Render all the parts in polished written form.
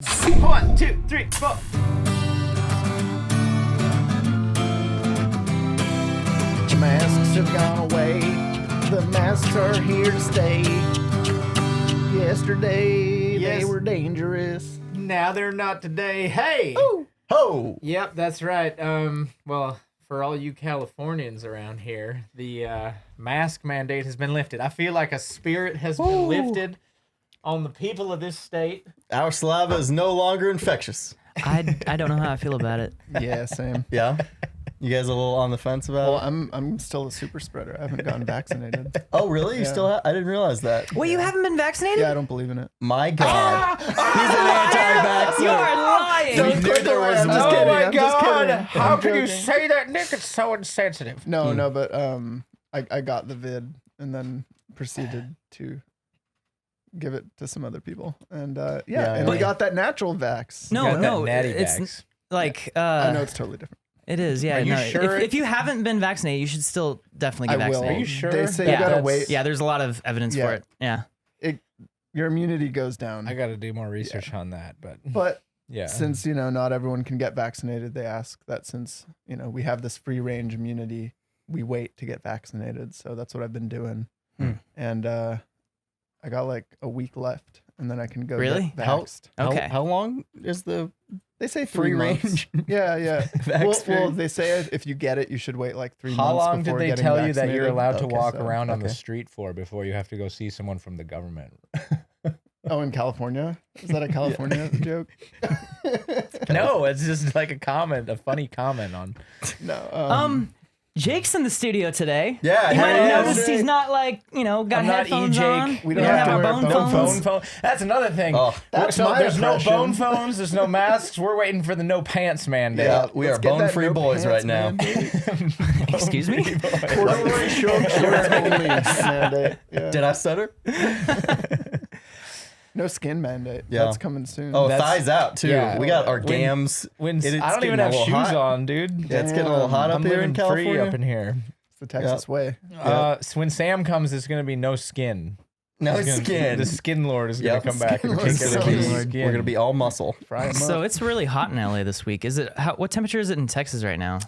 1, 2, 3, 4. Masks have gone away. The masks are here to stay. Yesterday they were dangerous. Now they're not today. Hey! Ooh. Ho! Yep, that's right. Well, for all you Californians around here, the mask mandate has been lifted. I feel like a spirit has been lifted on the people of this state. Our saliva is no longer infectious. I don't know how I feel about it. Yeah, same. Yeah? You guys a little on the fence about Well, it? I'm still a super spreader. I haven't gotten vaccinated. Oh, really? You Yeah. still have? I didn't realize that. Wait, you haven't been vaccinated? Yeah, I don't believe in it. My God. He's an anti-vaxxer. You are lying. We knew there was I'm just no- kidding. Oh my I'm just God! kidding. How I'm can you joking. say that, Nick? It's so insensitive. No, but I got the vid and then proceeded to give it to some other people, and Yeah, and yeah. we got that natural vax. No, Got that no, natty it's bags. like I know it's totally different. it is. Yeah, Are you no, sure if you haven't been vaccinated, you should still definitely get I will. vaccinated. Are you sure? They say Yeah, you gotta that's- wait. Yeah, there's a lot of evidence Yeah. for it. Yeah. Your immunity goes down. I got to do more research on that, but But yeah. since not everyone can get vaccinated, they ask that since we have this free range immunity, we wait to get vaccinated. So that's what I've been doing, and I got like a week left, and then I can go Really? get How- vaxxed. Okay. How long is the They say free 3 months. range? Yeah. Vax well, period? they say if you get it, you should wait like 3 How months. long did before they getting tell you that you're vaccinated. allowed to Okay, walk so- around on the okay. street for before you have to go see someone from the government? Oh, in California? Is that a California joke? No, it's just like a funny comment on. No. Jake's in the studio today. Yeah, You might he have is. noticed he's not like, got I'm not headphones on. E-Jake. We We don't don't have have to our wear bone No phones. phone. That's another thing. Oh, That's so my there's impression. no bone phones. There's no masks. We're waiting for the no pants mandate. Yeah, we Let's are get that bone-free no boys pants right now. mandate. Excuse me? Corduroy shorts only mandate. Yeah. Did I stutter? No skin mandate. Yeah. That's coming soon. Oh, That's- thighs out too. yeah. We got our When- gams. When It's I don't getting even a have little shoes hot. on, dude. Yeah, it's getting a little hot up I'm here living in free California. up in here. It's the Texas way. So when Sam comes, it's gonna be no skin. No He's gonna- skin. The skin lord is gonna Yep. come back and Skin take lord's care of so his good. skin. We're gonna be all muscle. Fry 'em So up. it's really hot in LA this week. Is it? What temperature is it in Texas right now?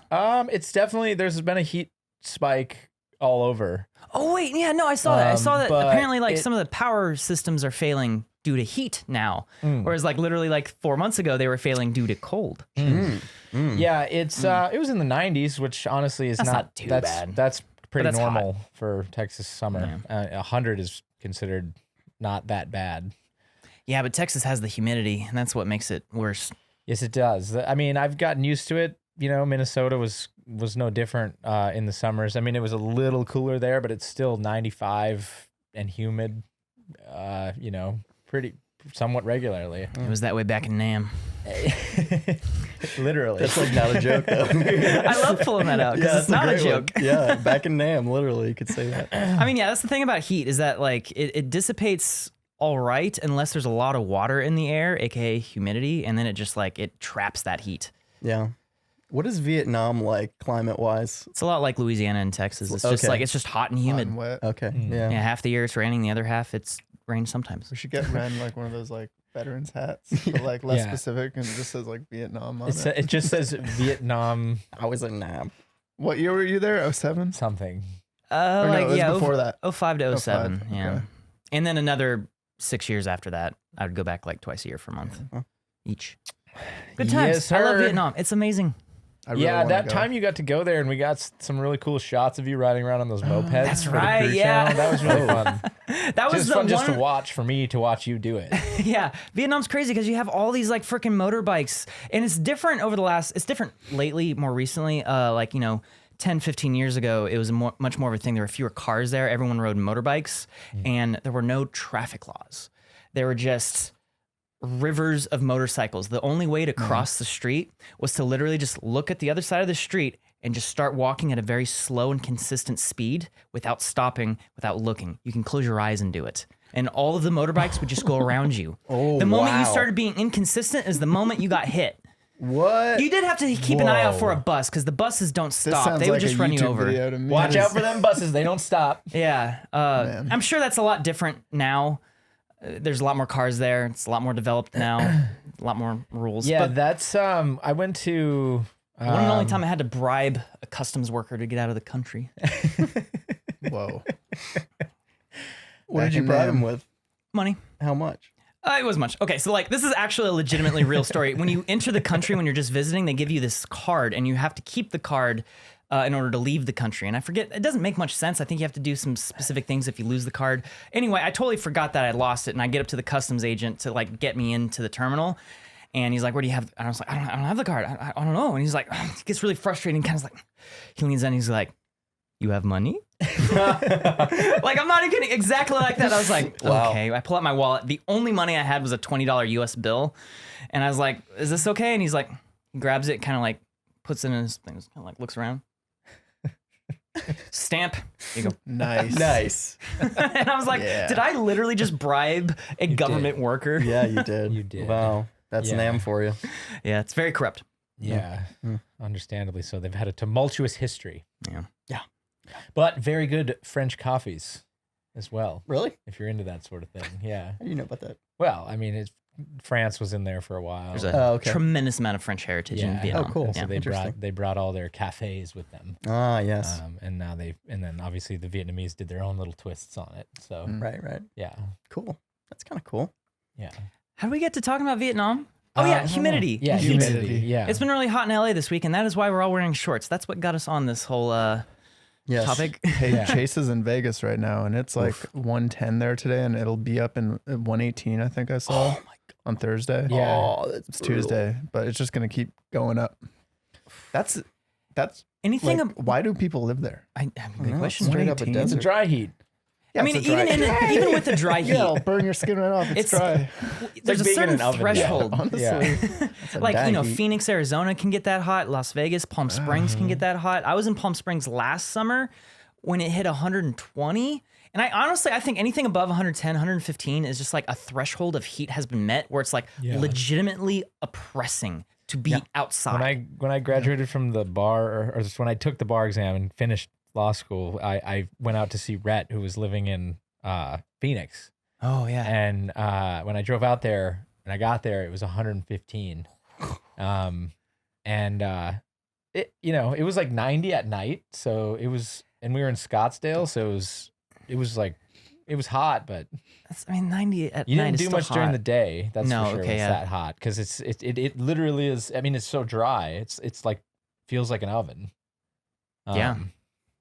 It's definitely there's been a heat spike all over. Oh wait, yeah, no, I saw that. I saw that. but Apparently, like it- some of the power systems are failing due to heat now, Mm. whereas like literally like 4 months ago they were failing due to cold. Yeah, it's it was in the 90s, which honestly is That's not too bad. That's pretty that's hot. normal for Texas summer. 100 is considered not that bad. Yeah, but Texas has the humidity, and that's what makes it worse. Yes, it does. I mean, I've gotten used to it. Minnesota was no different in the summers. I mean, it was a little cooler there, but it's still 95 and humid. Pretty somewhat regularly. It was that way back in Nam. Literally. That's like not a joke though. I love pulling that out because it's not a great joke. one. Yeah, back in Nam, literally, you could say that. I mean, yeah, that's the thing about heat is that like it dissipates all right unless there's a lot of water in the air, aka humidity, and then it just like it traps that heat. Yeah. What is Vietnam like climate-wise? It's a lot like Louisiana and Texas. It's just Okay. like it's just hot and Hot humid. and wet. Okay. Yeah. Yeah, half the year it's raining, the other half it's rain sometimes. We should get Wren like one of those like veterans hats, but like less Yeah. specific, and it just says like Vietnam on it. It just says Vietnam I was in Nam. What year were you there? 07? something. Or no, Like it was yeah, before that. 05 to 07, 05, yeah. okay. And then another 6 years after that, I would go back like twice a year for a month each. Good times. Yes, I love sir. Vietnam. It's amazing. I really Yeah, wanna that go. time you got to go there and we got some really cool shots of you riding around on those mopeds. That's for the right, cruise yeah. channel. That was really fun. That was Just the fun one. just to watch for me to watch you do it. Yeah, Vietnam's crazy because you have all these like freaking motorbikes, and it's different it's different lately, more recently. 10, 15 years ago, it was much more of a thing. There were fewer cars there. Everyone rode motorbikes, and there were no traffic laws. There were just rivers of motorcycles. The only way to cross the street was to literally just look at the other side of the street and just start walking at a very slow and consistent speed without stopping, without looking. You can close your eyes and do it. And all of the motorbikes would just go around you. The moment you wow. started being inconsistent is the moment you got hit. What? You did have to keep an eye out for a bus because the buses don't This stop. sounds They would like just a run you YouTube over. video to me. Watch out for them buses. They don't stop. Yeah. I'm sure that's a lot different now. There's a lot more cars there. It's a lot more developed now. A lot more rules. Yeah, But that's I went to one and only time I had to bribe a customs worker to get out of the country. Whoa. What Back did you in bribe them. him with? Money. How much? It was much. Okay, so like this is actually a legitimately real story. When you enter the country, when you're just visiting, they give you this card, and you have to keep the card in order to leave the country. And I forget, it doesn't make much sense. I think you have to do some specific things if you lose the card. Anyway, I totally forgot that I lost it, and I get up to the customs agent to like get me into the terminal. And he's like, "Where do you have?" And I was like, "I don't have the card. I don't know." And he's like, he gets really frustrated and kind of like, he leans in and he's like, "You have money?" Like, I'm not even kidding. Exactly like that. I was like, Wow. okay. I pull out my wallet. The only money I had was a $20 US bill. And I was like, is this okay? And he's like, he grabs it, kind of like puts it in his thing, kind of like looks around. Stamp. There you go. Nice. Nice. And I was like, Yeah. did I literally just bribe a government worker? Yeah, you did. You did. Wow. That's Yeah. NAM for you. Yeah, it's very corrupt. Yeah, understandably so. They've had a tumultuous history, Yeah. but very good French coffees as well. Really? If you're into that sort of thing, yeah. How do you know about that? Well, I mean, France was in there for a while. There's a Oh, okay. tremendous amount of French heritage in Yeah. Vietnam. Oh, cool. And so Yeah. Interesting. they brought all their cafes with them, Ah, yes. and now and then obviously the Vietnamese did their own little twists on it. So Right, right. yeah, Cool. That's kind of cool. yeah. How do we get to talking about Vietnam? Oh, yeah, I don't know. humidity. Yeah, Humidity. humidity. Yeah, It's been really hot in LA this week, and that is why we're all wearing shorts. That's what got us on this whole Yes. topic. Hey, Yeah. Chase is in Vegas right now, and it's like 110 there today, and it'll be up in 118, I think I saw, on Thursday. Yeah. Oh, that's It's brutal. Tuesday, but it's just going to keep going up. That's Anything? like, why do people live there? I have a big know, question. straight up a 118. it's a desert. dry heat. Yeah, I mean, it's a dry- even with the dry heat, Yeah, it'll burn your skin right off. It's dry. there's a being in certain an oven. threshold. Honestly. Yeah. Like, dry you know, heat. Phoenix, Arizona can get that hot. Las Vegas, Palm Springs can get that hot. I was in Palm Springs last summer when it hit 120. And I think anything above 110, 115 is just like a threshold of heat has been met where it's like Yeah. legitimately oppressing to be outside. When I graduated from the bar, or just when I took the bar exam and finished law school, I went out to see Rhett, who was living in Phoenix. Oh, yeah. And when I drove out there and I got there, it was 115. It it was like 90 at night, so it was, and we were in Scottsdale, so it was hot, but 90 at you night didn't is do still much during hot. the day. That's No, for sure. okay, It's yeah. that hot because it literally is. I mean, it's so dry. It's like feels like an oven. Yeah.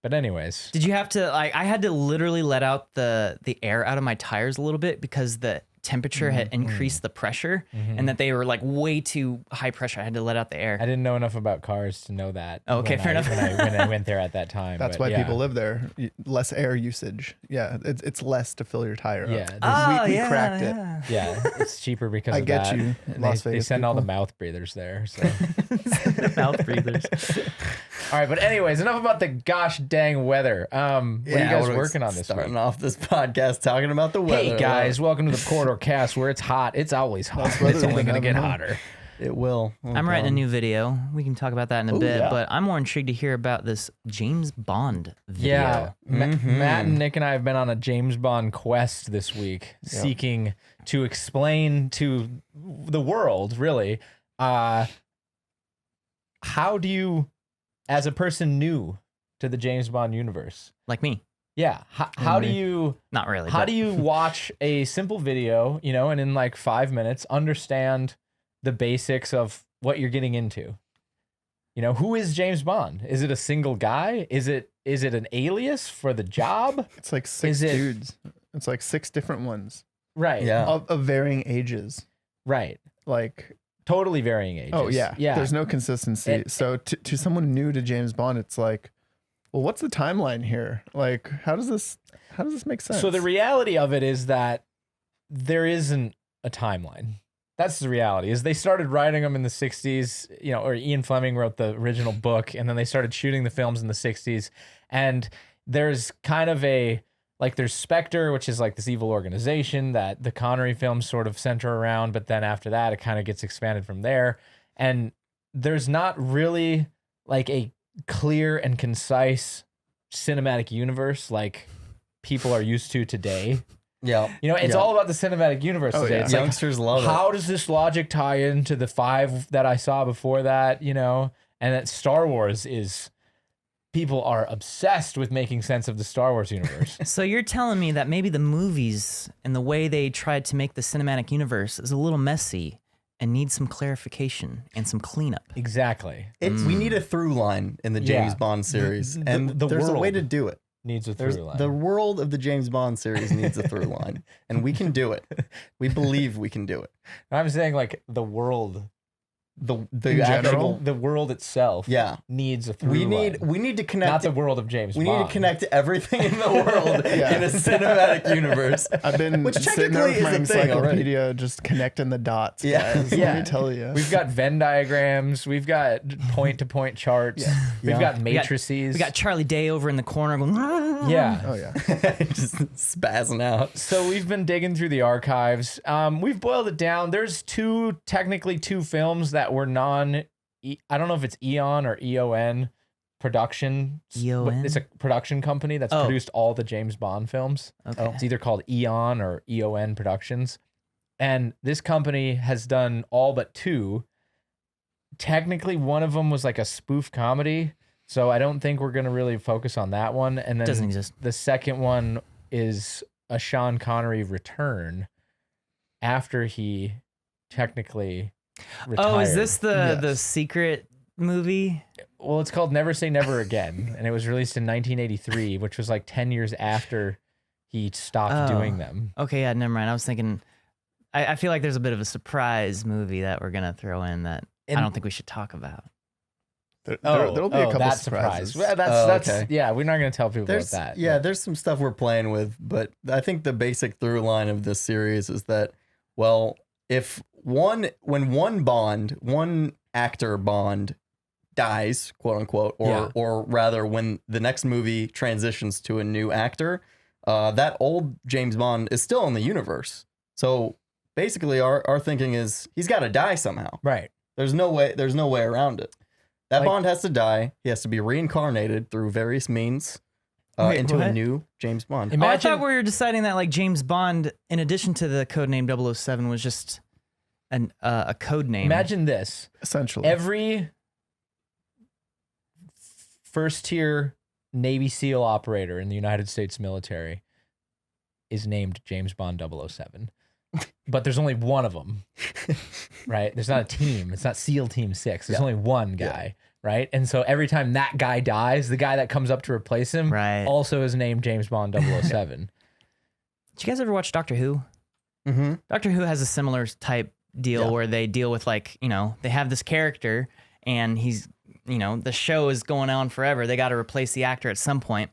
But anyways, Did you have to like? I had to literally let out the air out of my tires a little bit because the temperature had increased the pressure, and that they were like way too high pressure. I had to let out the air. I didn't know enough about cars to know that. Oh, okay, when fair enough. When I went there at that time. That's but why yeah. people live there. Less air usage. Yeah, it's less to fill your tire Yeah, up. there's- Oh, we yeah, cracked it. yeah. Yeah, it's cheaper because I of get that. you, And Las they Vegas send all the people. mouth breathers there. So. Mouth breathers. All right, but anyways, enough about the gosh dang weather. What are you guys we're working on this Starting week? off this podcast talking about the weather. Hey guys, welcome to the Corridor Cast, where it's hot. It's always hot. weather It's only than going to get heaven, huh? hotter. It will. Oh, I'm writing a God. new video. We can talk about that in a Ooh, bit, yeah. but I'm more intrigued to hear about this James Bond video. Yeah, Matt and Nick and I have been on a James Bond quest this week, seeking to explain to the world, really, how do you, as a person new to the James Bond universe, Like me. yeah, how do you Not really. how but do you watch a simple video, and in like 5 minutes understand the basics of what you're getting into? Who is James Bond? Is it a single guy? Is it an alias for the job? It's like six Is it- dudes. It's like six different ones Right. Yeah. of varying ages. Right. Like, Totally varying ages. oh yeah, Yeah. There's no consistency. It- So to someone new to James Bond, it's like, well, what's the timeline here? Like, how does this make sense? So the reality of it is that there isn't a timeline. That's the reality. Is they started writing them in the 60s, or Ian Fleming wrote the original book, and then they started shooting the films in the 60s. And there's kind of there's Spectre, which is like this evil organization that the Connery films sort of center around, but then after that, it kind of gets expanded from there. And there's not really like a clear and concise cinematic universe like people are used to today. Yeah. You know, it's all about the cinematic universe Oh, today. yeah. It's like, Youngsters love it. how does this logic tie into the 5 that I saw before that, you know? And that Star Wars is, people are obsessed with making sense of the Star Wars universe. So you're telling me that maybe the movies and the way they tried to make the cinematic universe is a little messy and needs some clarification and some cleanup. Exactly. We need a through line in the James Yeah. Bond series, The- and the there's a way world to do it. Needs a There's through line. the world of the James Bond series needs a through line, and we can do it. We believe we can do it. I'm saying like the world, The In actual general? the world itself Yeah. needs a through we line. need to connect. Not the world of James we Bond. need to connect everything in the world Yeah. in a cinematic universe. I've been Which sitting there technically with my is a thing already. encyclopedia just connecting the dots. Yeah. Guys. Yeah. Let me tell you. We've got Venn diagrams. We've got point-to-point charts. We've Yeah. got matrices. We got Charlie Day over in the corner going, yeah. Oh yeah. Just spazzing out. So we've been digging through the archives. We've boiled it down. There's technically two films that were I don't know if it's Eon or EON production. EON? It's a production company that's Oh. produced all the James Bond films. Okay. It's either called Eon or EON Productions. And this company has done all but 2. Technically, one of them was like a spoof comedy. So I don't think we're going to really focus on that one. And then Doesn't exist. the second one is a Sean Connery return after he technically retired. Oh, is this the Yes. secret movie? Well, it's called Never Say Never Again. And it was released in 1983, which was like 10 years after he stopped Oh. doing them. Okay, yeah, never mind. I was thinking, I feel like there's a bit of a surprise movie that we're gonna throw in that I And- don't think we should talk about. There'll be a couple that surprises. surprise. Well, that's okay. yeah. We're not going to tell people There's about that. yeah, but- there's some stuff we're playing with, but I think the basic through line of this series is that, well, when one actor Bond dies, quote unquote, Yeah. or rather when the next movie transitions to a new actor, that old James Bond is still in the universe. So basically our thinking is he's got to die somehow. right. There's no way around it. That Like- Bond has to die. He has to be reincarnated through various means Wait, into a what? new James Bond. Oh, I Imagine thought we were deciding that like James Bond, in addition to the code name 007, was just a code name. imagine this. Essentially. Every first tier Navy SEAL operator in the United States military is named James Bond 007. But there's only one of them, right? There's not a team. It's not SEAL Team 6. There's only one guy, right? And so every time that guy dies, the guy that comes up to replace him Right. also is named James Bond 007. Did you guys ever watch Doctor Who? Mm-hmm. Doctor Who has a similar type deal Yeah. where they deal with like, they have this character and he's, the show is going on forever. They got to replace the actor at some point.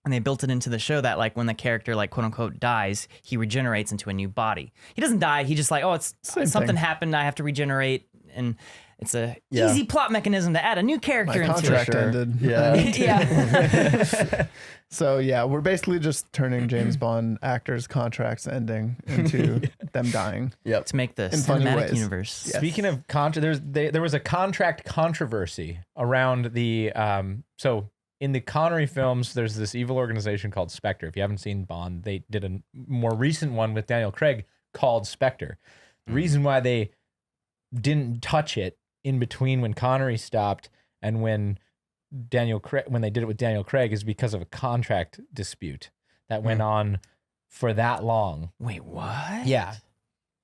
And they built it into the show that like when the character like quote unquote dies, he regenerates into a new body. He doesn't die. He just like, oh, it's Same something thing. happened. I have to regenerate. And it's a Yeah. easy plot mechanism to add a new character My into contract sure. ended. Yeah. Yeah. So yeah, we're basically just turning James Bond actors' contracts ending into them dying. Yep. To make the In funny cinematic ways. universe. Yes. Speaking of there was a contract controversy around the so in the Connery films, there's this evil organization called Spectre. If you haven't seen Bond, they did a more recent one with Daniel Craig called Spectre. The reason why they didn't touch it in between when Connery stopped and when they did it with Daniel Craig is because of a contract dispute that went on for that long. Wait, what? Yeah.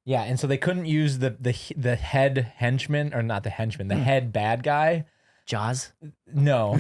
Yeah, and so they couldn't use the head henchman, or not the henchman, the head bad guy. Jaws? No,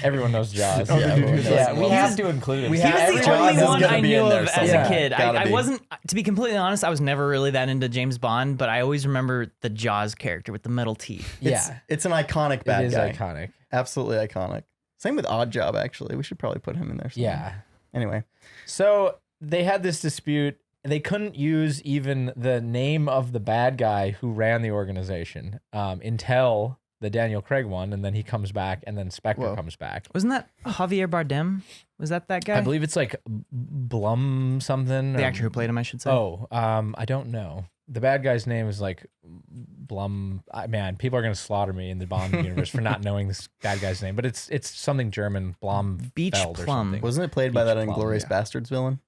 everyone knows Jaws. Oh, did you do yeah, Jaws? we have to include it. We He have- was every the Jaws only is one gonna I be in knew there of as somewhere. a kid. Gotta I be. wasn't, to be completely honest, I was never really that into James Bond, but I always remember the Jaws character with the metal teeth. Yeah, It's an iconic bad it is guy. iconic. Absolutely iconic. Same with Odd Job, actually. We should probably put him in there. somewhere. Yeah. Anyway. So they had this dispute. They couldn't use even the name of the bad guy who ran the organization until the Daniel Craig one, and then he comes back, and then Spectre Whoa. comes back. Wasn't that Javier Bardem? Was that guy? I believe it's like Blum something. the or- actor who played him, I should say. Oh, I don't know. The bad guy's name is like Blum. Man, people are gonna slaughter me in the Bond universe for not knowing this bad guy's name, but it's something German. Blom Beach or Plum. something. Wasn't it played by Beach that Plum, Inglourious yeah. Bastards villain?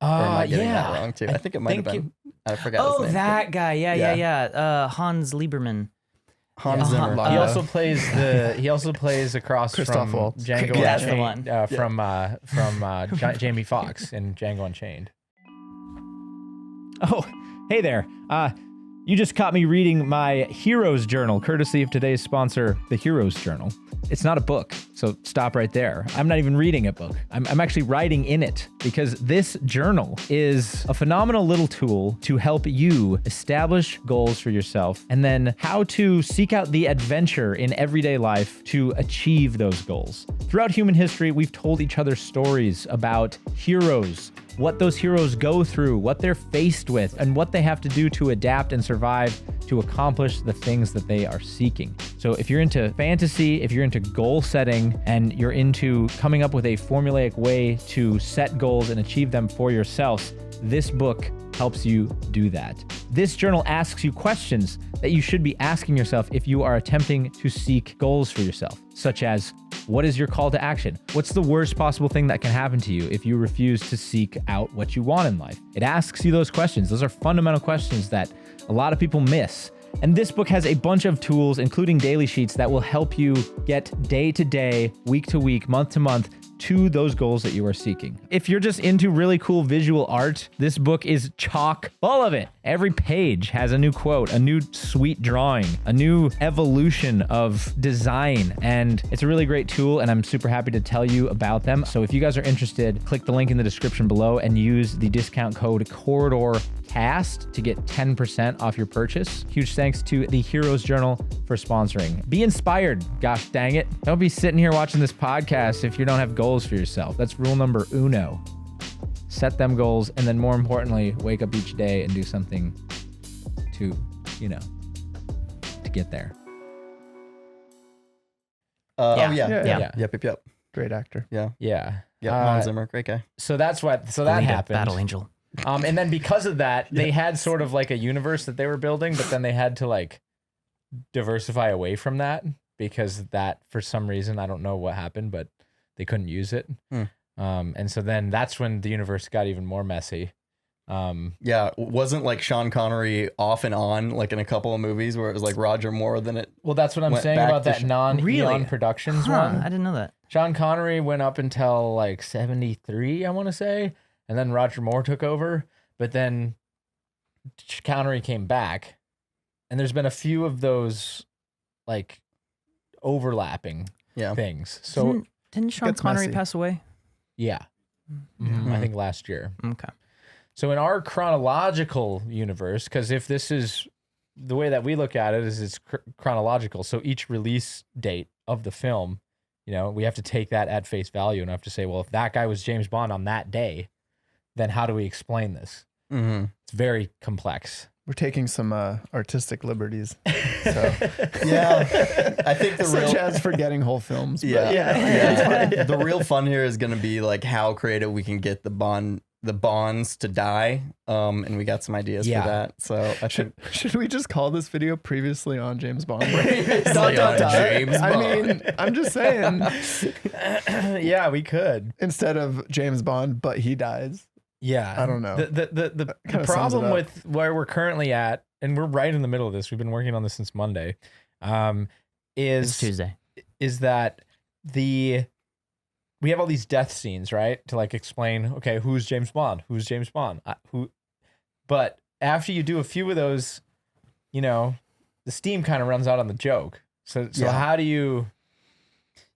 Or am I getting yeah. that wrong too? I think it might have think been. I forgot Oh, his name. that guy. Yeah, Yeah. yeah, yeah. Hans Lieberman. Hans Zimmer. He also plays He also plays across Christoph from Waltz. Django That's the Unchained. one. From Jamie Foxx in Django Unchained. Oh, hey there. You just caught me reading my Heroes Journal, courtesy of today's sponsor, the Heroes Journal. It's not a book, so stop right there. I'm not even reading a book. I'm actually writing in it because this journal is a phenomenal little tool to help you establish goals for yourself and then how to seek out the adventure in everyday life to achieve those goals. Throughout human history, we've told each other stories about heroes, what those heroes go through, what they're faced with, and what they have to do to adapt and survive to accomplish the things that they are seeking. So if you're into fantasy, if you're into goal setting, and you're into coming up with a formulaic way to set goals and achieve them for yourself, this book helps you do that. This journal asks you questions that you should be asking yourself if you are attempting to seek goals for yourself, such as, what is your call to action? What's the worst possible thing that can happen to you if you refuse to seek out what you want in life? It asks you those questions. Those are fundamental questions that a lot of people miss. And this book has a bunch of tools, including daily sheets, that will help you get day to day, week to week, month to month to those goals that you are seeking. If you're just into really cool visual art, this book is chock full of it. Every page has a new quote, a new sweet drawing, a new evolution of design, and it's a really great tool, and I'm super happy to tell you about them. So if you guys are interested, click the link in the description below and use the discount code CORRIDORCAST to get 10% off your purchase. Huge thanks to the Heroes Journal for sponsoring. Be inspired, gosh dang it. Don't be sitting here watching this podcast if you don't have goals for yourself. That's rule number uno. Set them goals, and then more importantly, wake up each day and do something to, to get there. Oh yeah. Yeah. Yep. Great actor. Yeah. Yeah. Hans Zimmer, great guy. So that Linda, happened. Battle Angel. And then because of that, they had sort of like a universe that they were building, but then they had to like diversify away from that because that, for some reason, I don't know what happened, but they couldn't use it. And so then that's when the universe got even more messy. Yeah, wasn't like Sean Connery off and on like in a couple of movies where it was like Roger Moore, then it Well, that's what I'm went saying back about to that non-Eon Really? Productions Huh, one. I didn't know that. Sean Connery went up until like 73, I want to say, and then Roger Moore took over, but then Connery came back, and there's been a few of those like overlapping things. So Didn't Sean gets Connery messy. pass away? yeah. I think last year. Okay. So in our chronological universe, because if this is the way that we look at it, is it's chronological. So each release date of the film, we have to take that at face value and have to say, well, if that guy was James Bond on that day, then how do we explain this? It's very complex. We're taking some artistic liberties. So. Yeah, I think the Such real as forgetting whole films. but- yeah. The real fun here is going to be like how creative we can get the bonds to die. And we got some ideas for that. So I should Should we just call this video previously on James Bond? Previously on James I Bond. mean, I'm just saying, Yeah, we could. instead of James Bond, but he dies. Yeah, I don't know. The kinda sums problem it up. with where we're currently at, and we're right in the middle of this. We've been working on this since Monday. It's Tuesday. Is that we have all these death scenes, right? To like explain, okay, who's James Bond? Who's James Bond? But after you do a few of those, the steam kind of runs out on the joke. So how do you?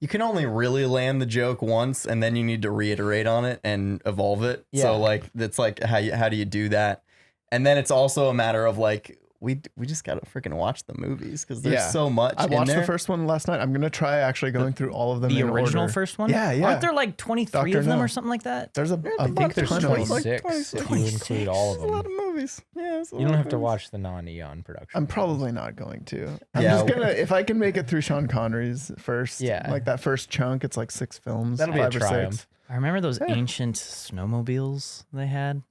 You can only really land the joke once, and then you need to reiterate on it and evolve it. Yeah. So like that's like how do you do that? And then it's also a matter of like we just gotta freaking watch the movies because there's so much. I in watched there. the first one last night. I'm gonna try actually going through all of them. The in original order. first one? Yeah. Aren't there like 23 Dr. of them No. or something like that? There's a I think there's ton of them. 26 if you include all of There's a lot them. of movies. Yeah, it's a You lot don't of have to movies. watch the non-Eon production. I'm probably not going to. I'm Yeah. just gonna, if I can make it through Sean Connery's first, Yeah. like that first chunk, it's like 6 films. That'll be a 5 or 6. triumph. I remember those ancient snowmobiles they had.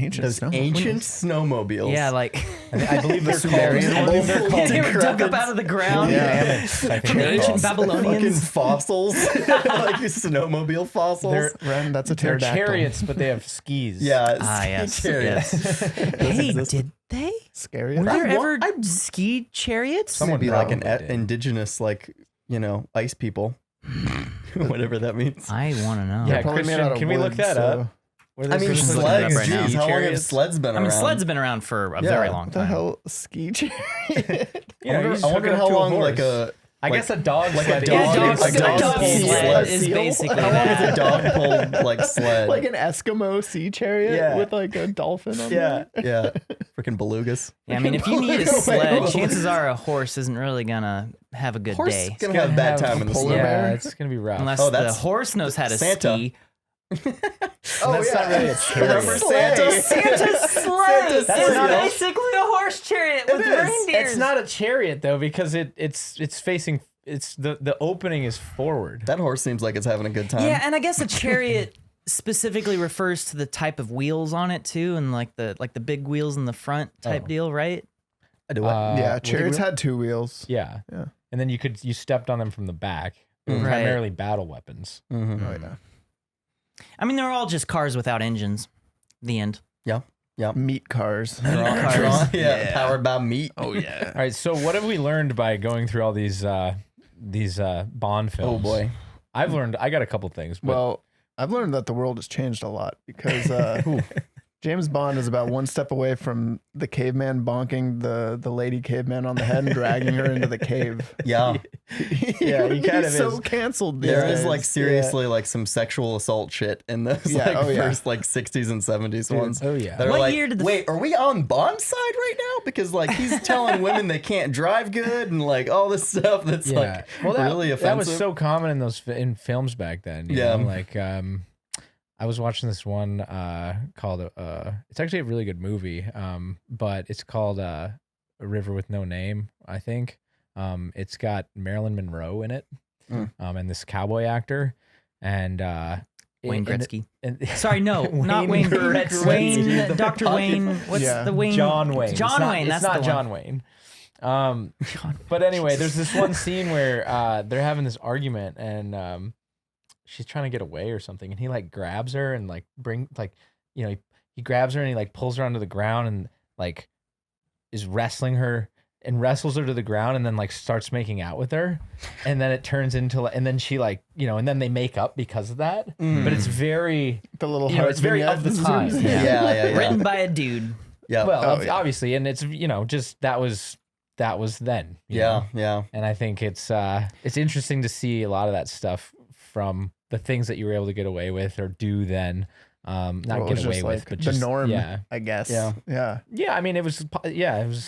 Ancient Those snow. ancient snowmobiles. Yeah, like I believe they're called. they were dug up out of the ground. Yeah. I think From they're ancient called. Fucking Babylonians. fossils, like snowmobile fossils. Ren, that's a They're pterodactyl. chariots, but they have skis. Yeah, Ah, yes. chariots. Hey, did they? Scary. Were there I ever want- ski chariots? Someone Maybe like an probably did. indigenous, like, you know, ice people, whatever that means. I want to know. Yeah, Probably made Christian, out of can we look wood, that so- up? Where I this mean, is looking it up sleds. right now. Geez, how long have Chariots? sleds been I mean, around? sleds have been around for a Yeah, very long What the time. hell? Ski chariot? You know, you just I hook wonder it up how to a long, horse. like a I guess a dog like a sled. dog- Yeah, dog- dog, a dog dog pulled sled sled. is basically how long is a that. dog pulled like sled? Like an Eskimo sea chariot Yeah. with like a dolphin on Yeah. it. Yeah, freaking belugas. Yeah, I mean, if you need a sled, chances are a horse isn't really gonna have a good Horse day. gonna have a bad time in the polar snow. bear. Yeah, it's gonna be rough. Unless Oh, the that's horse knows how to Santa. ski. Oh, That's not really a Remember chariot. Santa? Santa's sleigh That's is not- basically a horse chariot with reindeers. It's not a chariot though, because it's facing. It's the opening is forward. That horse seems like it's having a good time. Yeah, and I guess a chariot specifically refers to the type of wheels on it too, and like the big wheels in the front type deal, right? I do it. Yeah, with chariots the- had 2 wheels. Yeah. Yeah. And then you stepped on them from the back. They were Right. primarily battle weapons. Mhm. Oh yeah. I mean, they're all just cars without engines. The end. Meat cars. Yeah, Yeah. powered by meat. Oh yeah. All right. So what have we learned by going through all these Bond films? Oh boy. I got a couple things. But Well, I've learned that the world has changed a lot because James Bond is about one step away from the caveman bonking the lady caveman on the head and dragging her into the cave. Yeah. Yeah, he kind He's of so is. canceled. these There is days. like seriously like some sexual assault shit in those Yeah, like oh, yeah. first like 60s and 70s ones. Oh yeah. That are What like, year did the- wait, are we on Bond's side right now? Because like he's telling women they can't drive good and like all this stuff that's like really offensive. That was so common in in films back then. you Yeah. know? Like I was watching this one called it's actually a really good movie, but it's called A River with No Name, I think. It's got Marilyn Monroe in it, and this cowboy actor, and Wayne Gretzky. and Sorry, no, not Wayne. Gretzky. Wayne, The Dr. hockey Wayne. What's Yeah. the Wayne? John Wayne. John It's not- Wayne. That's it's not the John one. Wayne. But anyway, there's this one scene where they're having this argument and she's trying to get away or something, and he like grabs her and like he grabs her and he like pulls her onto the ground and like is wrestling her and wrestles her to the ground and then like starts making out with her, and then it turns into and then she like and then they make up because of that. But it's very the little it's very of the time. yeah. Written by a dude. Yeah. Well, Oh, yeah. obviously, and it's just that was then. you yeah, know? yeah. And I think it's interesting to see a lot of that stuff from the things that you were able to get away with or do then. Not Well, it get was away just with, like but the just norm, Yeah, I guess. Yeah. Yeah. yeah. I mean, it was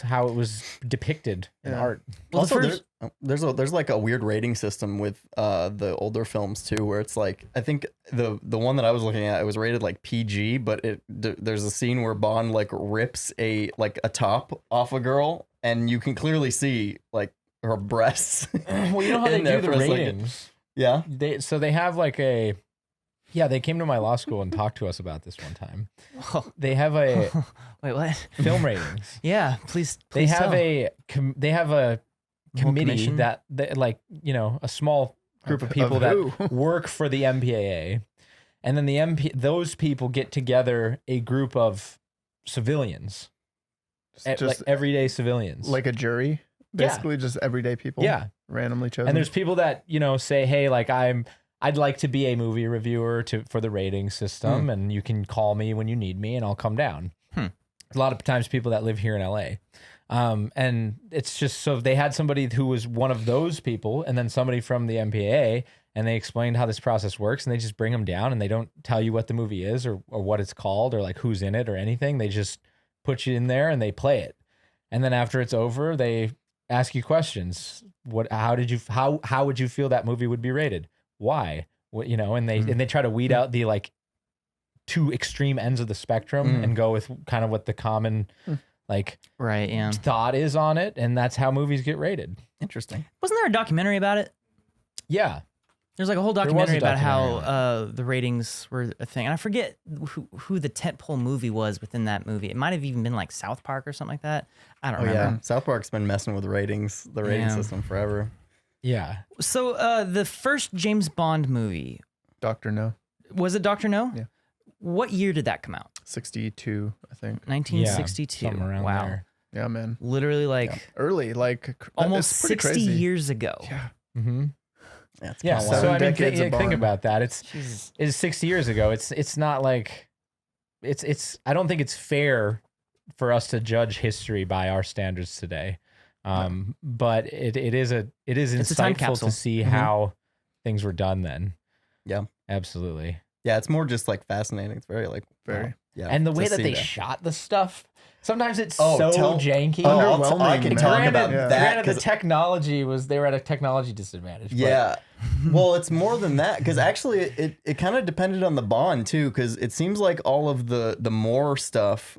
how it was depicted in Yeah. art. Well, the Also, first- there's like a weird rating system with the older films too, where it's like I think the one that I was looking at, it was rated like PG, but there's a scene where Bond like rips a top off a girl, and you can clearly see like her breasts. Well, you know how they in there do the for a second. ratings. Yeah. They have like a. Yeah, they came to my law school and talked to us about this one time. Whoa. They have a Wait, what? film ratings. Yeah, please. They please have tell. they have a Whole committee commission? that like a small group of people who? that work for the MPAA, and then those people get together a group of civilians, Just like everyday civilians, like a jury. Yeah. Basically just everyday people. yeah. Randomly chosen. And there's people that say, hey, like I'd like to be a movie reviewer for the rating system, and you can call me when you need me, and I'll come down. A lot of times, people that live here in LA, and it's just so they had somebody who was one of those people, and then somebody from the MPAA, and they explained how this process works, and they just bring them down, and they don't tell you what the movie is or what it's called or like who's in it or anything. They just put you in there and they play it, and then after it's over, they ask you questions. How would you feel that movie would be rated? Why? And they try to weed out the like two extreme ends of the spectrum and go with kind of what the common like Right, yeah. thought is on it, and that's how movies get rated. Interesting. Wasn't there a documentary about it? Yeah. There's like a whole was a documentary about documentary how the ratings were a thing. And I forget who the tentpole movie was within that movie. It might have even been like South Park or something like that. I don't Oh remember. yeah, South Park's been messing with the rating system forever. Yeah. So the first James Bond movie, Dr. No, was it Dr. No? Yeah. What year did that come out? 62, I think. 1962. Something around wow. there. Yeah, man. Literally like Early, like almost it's pretty 60 crazy. years ago. Yeah. Mm-hmm. Yeah, it's Yeah. kinda So wild. I mean, decades of think Bond. about that. Jesus. It's 60 years ago. It's not like I don't think it's fair for us to judge history by our standards today. But it is It's a time insightful capsule. to see Mm-hmm. how things were done then. Yeah. Absolutely. Yeah, it's more just like fascinating. It's very like Very. wow. Yeah, And the to way that see they shot the stuff, sometimes it's Oh, so janky. Underwhelming, I can man. talk Granted, about Yeah. that granted the 'cause- technology they were at a technology disadvantage. but- yeah. Well, it's more than that because actually it kind of depended on the Bond too because it seems like all of the Moore stuff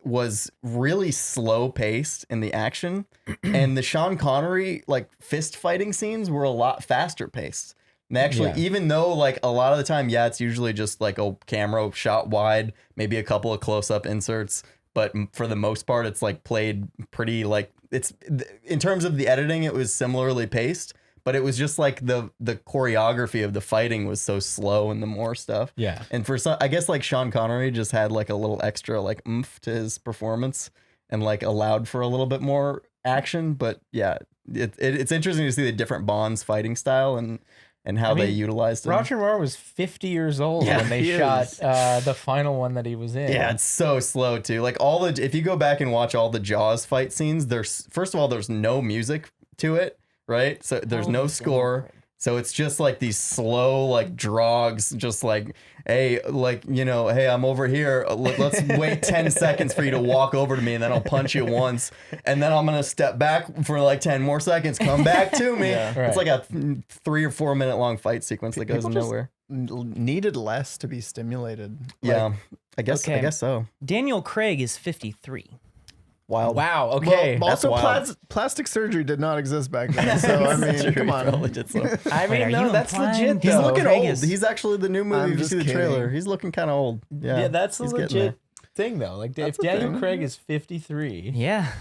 was really slow paced in the action, and the Sean Connery like fist fighting scenes were a lot faster paced. And actually, Yeah. even though like a lot of the time, yeah, it's usually just like a camera shot wide, maybe a couple of close up inserts, but for the most part, it's like played pretty like it's in terms of the editing, it was similarly paced, but it was just like the choreography of the fighting was so slow in the Moore stuff. Yeah. And for some, I guess like Sean Connery just had like a little extra like oomph to his performance and like allowed for a little bit more action. But yeah, it's interesting to see the different Bonds fighting style and how they utilized it. Roger Moore was 50 years old Yeah, when they he shot is. the final one that he was in. Yeah, it's so slow too. Like if you go back and watch all the Jaws fight scenes, first of all, there's no music to it, right? So there's no score. So it's just like these slow like drogs, just like, hey, like, hey, I'm over here. Let's wait 10 seconds for you to walk over to me and then I'll punch you once. And then I'm going to step back for like 10 more seconds. Come back to me. Yeah. It's like a 3 or 4 minute long fight sequence that goes People just nowhere. Needed less to be stimulated. Yeah, I guess so. Daniel Craig is 53. Wild. Wow. Okay. Well, also, wild. plastic surgery did not exist back then. So, I mean, come on. Probably did so. I Wait, mean, are no, you that's implying legit. He's though. looking Craig old. is- He's actually the new movie. I'm If you just see the trailer, kidding. he's looking kind of old. Yeah, that's a he's getting legit thing though. Like That's if a Daniel thing. Craig is 53, Yeah.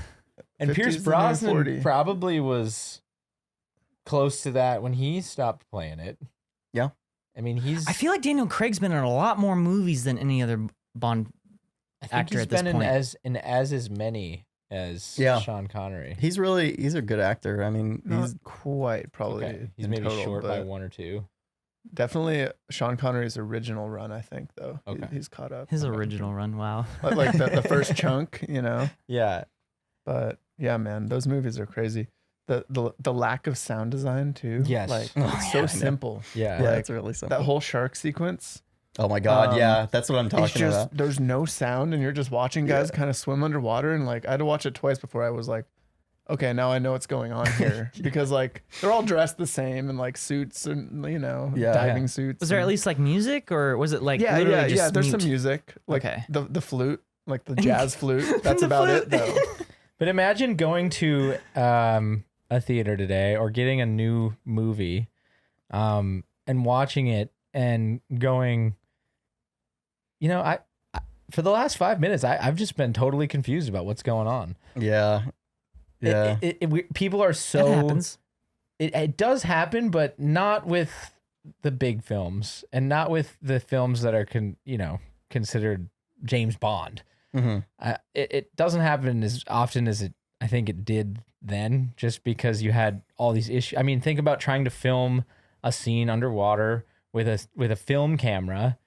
and 50s Pierce the new Brosnan 40. probably was close to that when he stopped playing it. Yeah. I mean, I feel like Daniel Craig's been in a lot more movies than any other Bond. I think actor he's at this been point. in as many as Yeah. Sean Connery. He's a good actor. I mean, Not he's quite, probably. Okay, he's in maybe total, short by but one or two. Definitely Sean Connery's original run, I think, though. Okay. He's caught up. His original run. Wow. Like the first chunk, Yeah, But yeah, man, those movies are crazy. The lack of sound design too. Yes. Like Oh, it's yeah, I so know. simple. yeah. yeah, like, it's really simple. That whole shark sequence. Oh my god, um, yeah, that's what I'm It's talking just about. there's no sound and you're just watching guys kind of swim underwater, and like I had to watch it twice before I was like, okay, now I know what's going on here. Because like they're all dressed the same in like suits and Yeah. diving suits. Was there at and- least like music, or was it like yeah, literally yeah, just yeah. There's mute? some music. Like Okay. the flute, like the jazz flute. That's about it though. But imagine going to a theater today or getting a new movie and watching it and going, I for the last 5 minutes, I've just been totally confused about what's going on. Yeah, yeah. People are That so... happens. It does happen, but not with the big films and not with the films that are considered James Bond. Mhm. It doesn't happen as often as I think it did then, just because you had all these issues. I mean, think about trying to film a scene underwater with a film camera.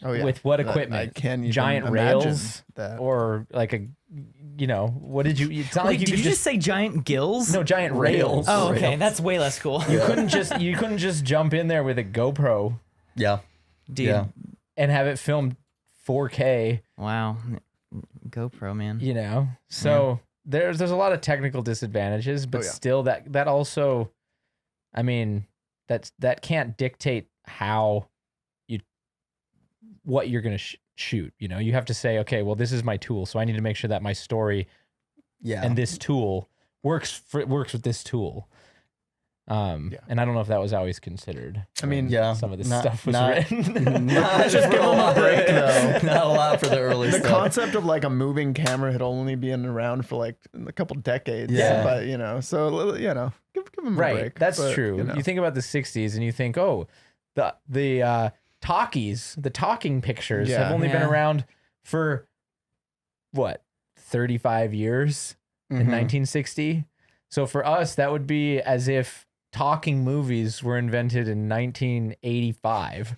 Oh yeah. With what That- equipment? I can't even Giant imagine rails that. or like what did you? It's not Wait, like you did could you just say giant gills? no giant rails. Oh, okay. rails. That's way less cool. You couldn't just jump in there with a GoPro Yeah. Dude. Yeah. and have it filmed 4K, Wow. GoPro, man. So there's a lot of technical disadvantages, but Oh, yeah. still that also, I mean, that can't dictate what you're going to shoot. You have to say, okay, well, this is my tool, so I need to make sure that my story Yeah. and this tool works with this tool. And I don't know if that was always considered. I mean, Yeah, Some of this not- stuff was not- written. Not just give them a break though. Not a lot for the early the stuff. concept of like a moving camera had only been around for like a couple decades. Yeah. But give them a Right, break. that's But, true. You think about the 60s and you think, oh, the talkies, the talking pictures have Yeah. only been Yeah. around for what, 35 years in Mhm. 1960? So for us, that would be as if talking movies were invented in 1985.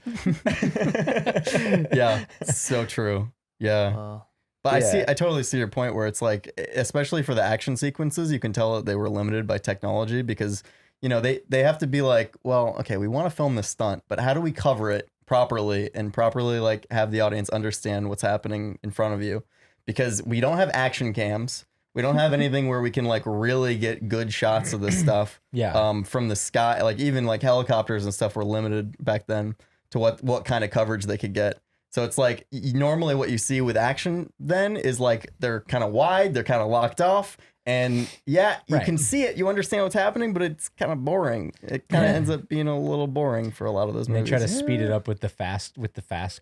Yeah, so true. Yeah. Well, But Yeah. I totally see your point where it's like, especially for the action sequences, you can tell that they were limited by technology because, they have to be like, well, okay, we want to film this stunt, but how do we cover it properly and properly like have the audience understand what's happening in front of you? Because we don't have action cams. We don't have anything where we can like really get good shots of this stuff. Yeah. From the sky, like even like helicopters and stuff were limited back then to what kind of coverage they could get. So it's like normally what you see with action then is like they're kind of wide, they're kind of locked off, and yeah, you Right. can see it, you understand what's happening, but it's kind of boring. It kind of ends up being a little boring for a lot of those And they movies. try to speed it up with the fast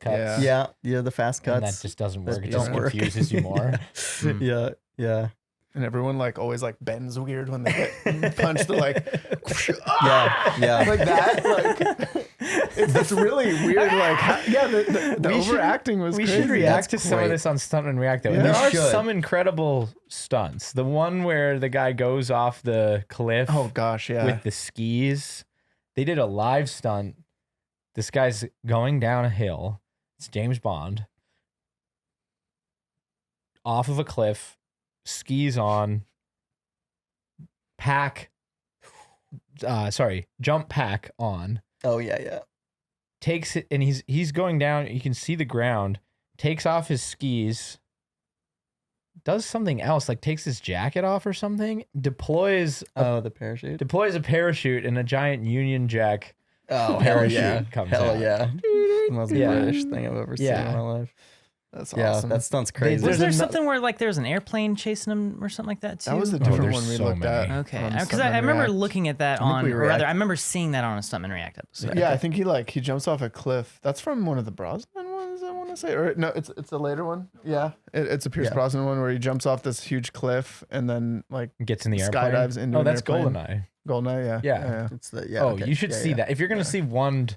cuts. Yeah. Yeah, the fast And cuts. that just doesn't That work. It just don't work. confuses you more. Yeah. And everyone like always like bends weird when they get punched. They're like, Yeah. like that. Like it's really weird. Like the We should- overacting was We crazy. should react to That's some of great. this on Stunt and React though. Yeah. And there We are should. some incredible stunts. The one where the guy goes off the cliff Oh gosh, yeah. with the skis. They did a live stunt. This guy's going down a hill. It's James Bond. Off of a cliff, skis on, jump pack on. Oh yeah. Takes it and he's going down. You can see the ground. Takes off his skis. Does something else, like takes his jacket off or something. Deploys The parachute. a parachute and a giant Union Jack. Oh hell parachute yeah. comes Hell out. yeah. The most Yeah. British thing I've ever seen Yeah. in my life. That's Yeah, awesome. that stunt's crazy. There's was there ano- something where like there was an airplane chasing him or something like that too? that was a Oh, different there's one we so looked at. many. Okay, on because Stuntman I remember React. looking at that I think on, we or rather, react- I remember seeing that on a Stuntman React episode. Yeah, I think he jumps off a cliff. That's from one of the Brosnan ones, I want to say. Or no, it's a later one. Yeah, it's a Pierce Yeah. Brosnan one where he jumps off this huge cliff and then like Gets in the airplane. skydives into Oh, an that's airplane. Goldeneye. Goldeneye. Yeah, Yeah. It's the Oh, okay. you should Yeah, see yeah. that. If you're gonna see one,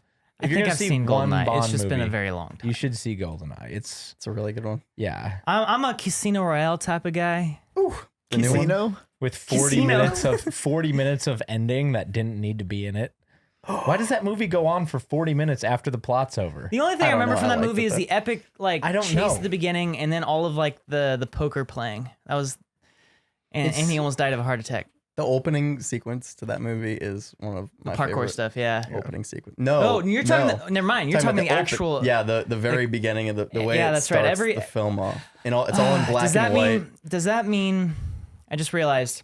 I if you're think gonna I've see seen one Goldeneye. Bond It's just been a movie, very long time. you should see Goldeneye. It's It's a really good one. yeah, I'm a Casino Royale type of guy. The new one? Casino. with 40 Casino. 40 minutes of ending that didn't need to be in it. Why does that movie go on for 40 minutes after the plot's over? The only thing I don't remember know. from I that liked movie it, is though. the epic like I don't chase know. at the beginning, and then all of like the poker playing. That was, and It's- he almost died of a heart attack. The opening sequence to that movie is one of The my parkour favorite stuff, yeah. opening sequence. No. Oh, you're talking. no. Never mind. You're talking the open- actual. Yeah, the very beginning of the way Yeah, it that's right. starts Every- the film off. And it's all in black Does that and white. mean? Does that mean? I just realized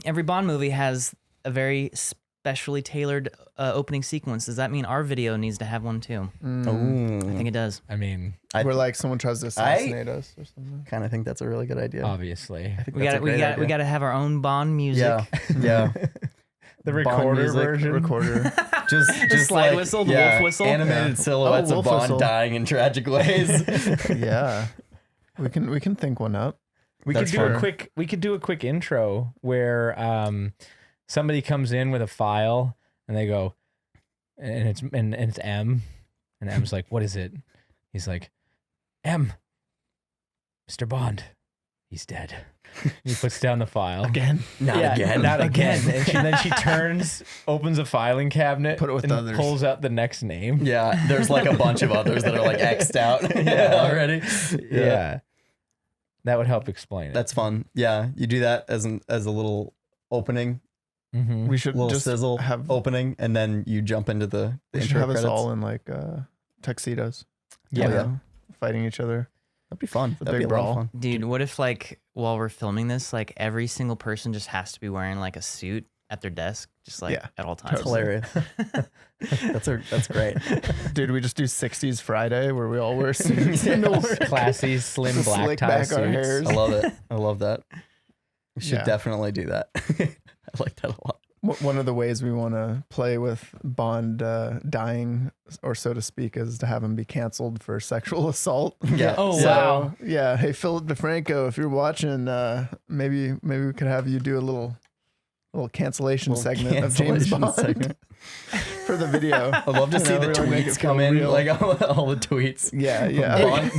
every Bond movie has a very specially tailored opening sequence. Does that mean our video needs to have one too? Ooh. I think it does. I mean, Where like someone tries to assassinate us or something. kind of think that's a really good idea. obviously. I think We that's got a we great got we idea. got to have our own Bond music. Yeah. The Bond recorder music, version. Recorder. Just slide like, whistle, the yeah, wolf whistle. Animated Yeah. silhouettes Oh, of wolf Bond whistle. dying in tragic ways. Yeah, we can think one up. We could That's do fair. we could do a quick intro where somebody comes in with a file and they go and it's M and M's like, "What is it?" He's like, "M, Mr. Bond, he's dead." He puts down the file. Again. Not Yeah, again. Not again. And then she turns, opens a filing cabinet, Put it with and others. pulls out the next name. Yeah, there's like a bunch of others that are like X'd out already. Yeah. That would help explain it. That's fun. Yeah, you do that as a little opening, Mhm. We should little just sizzle have. opening, and then you jump into the They should intro have us credits. all in like tuxedos. Yeah. You know, fighting each other. That'd be fun. a That'd big be a lot of brawl. fun. Dude, what if like while we're filming this, like every single person just has to be wearing like a suit at their desk, just like Yeah, at all times? That's hilarious. That's great. Dude, we just do 60s Friday where we all wear suits into work. Classy, slim Just black slick tie back suits. our hairs. I love it. I love that. We should Yeah. definitely do that. I like that a lot. One of the ways we want to play with Bond dying, or so to speak, is to have him be canceled for sexual assault. Yeah. Oh, So, wow. yeah. Hey, Philip DeFranco, if you're watching, maybe we could have you do a little cancellation segment of James Cancellation Bond segment. for the video. I'd love to see the really make it tweets feel come in, real. like all the tweets. Yeah.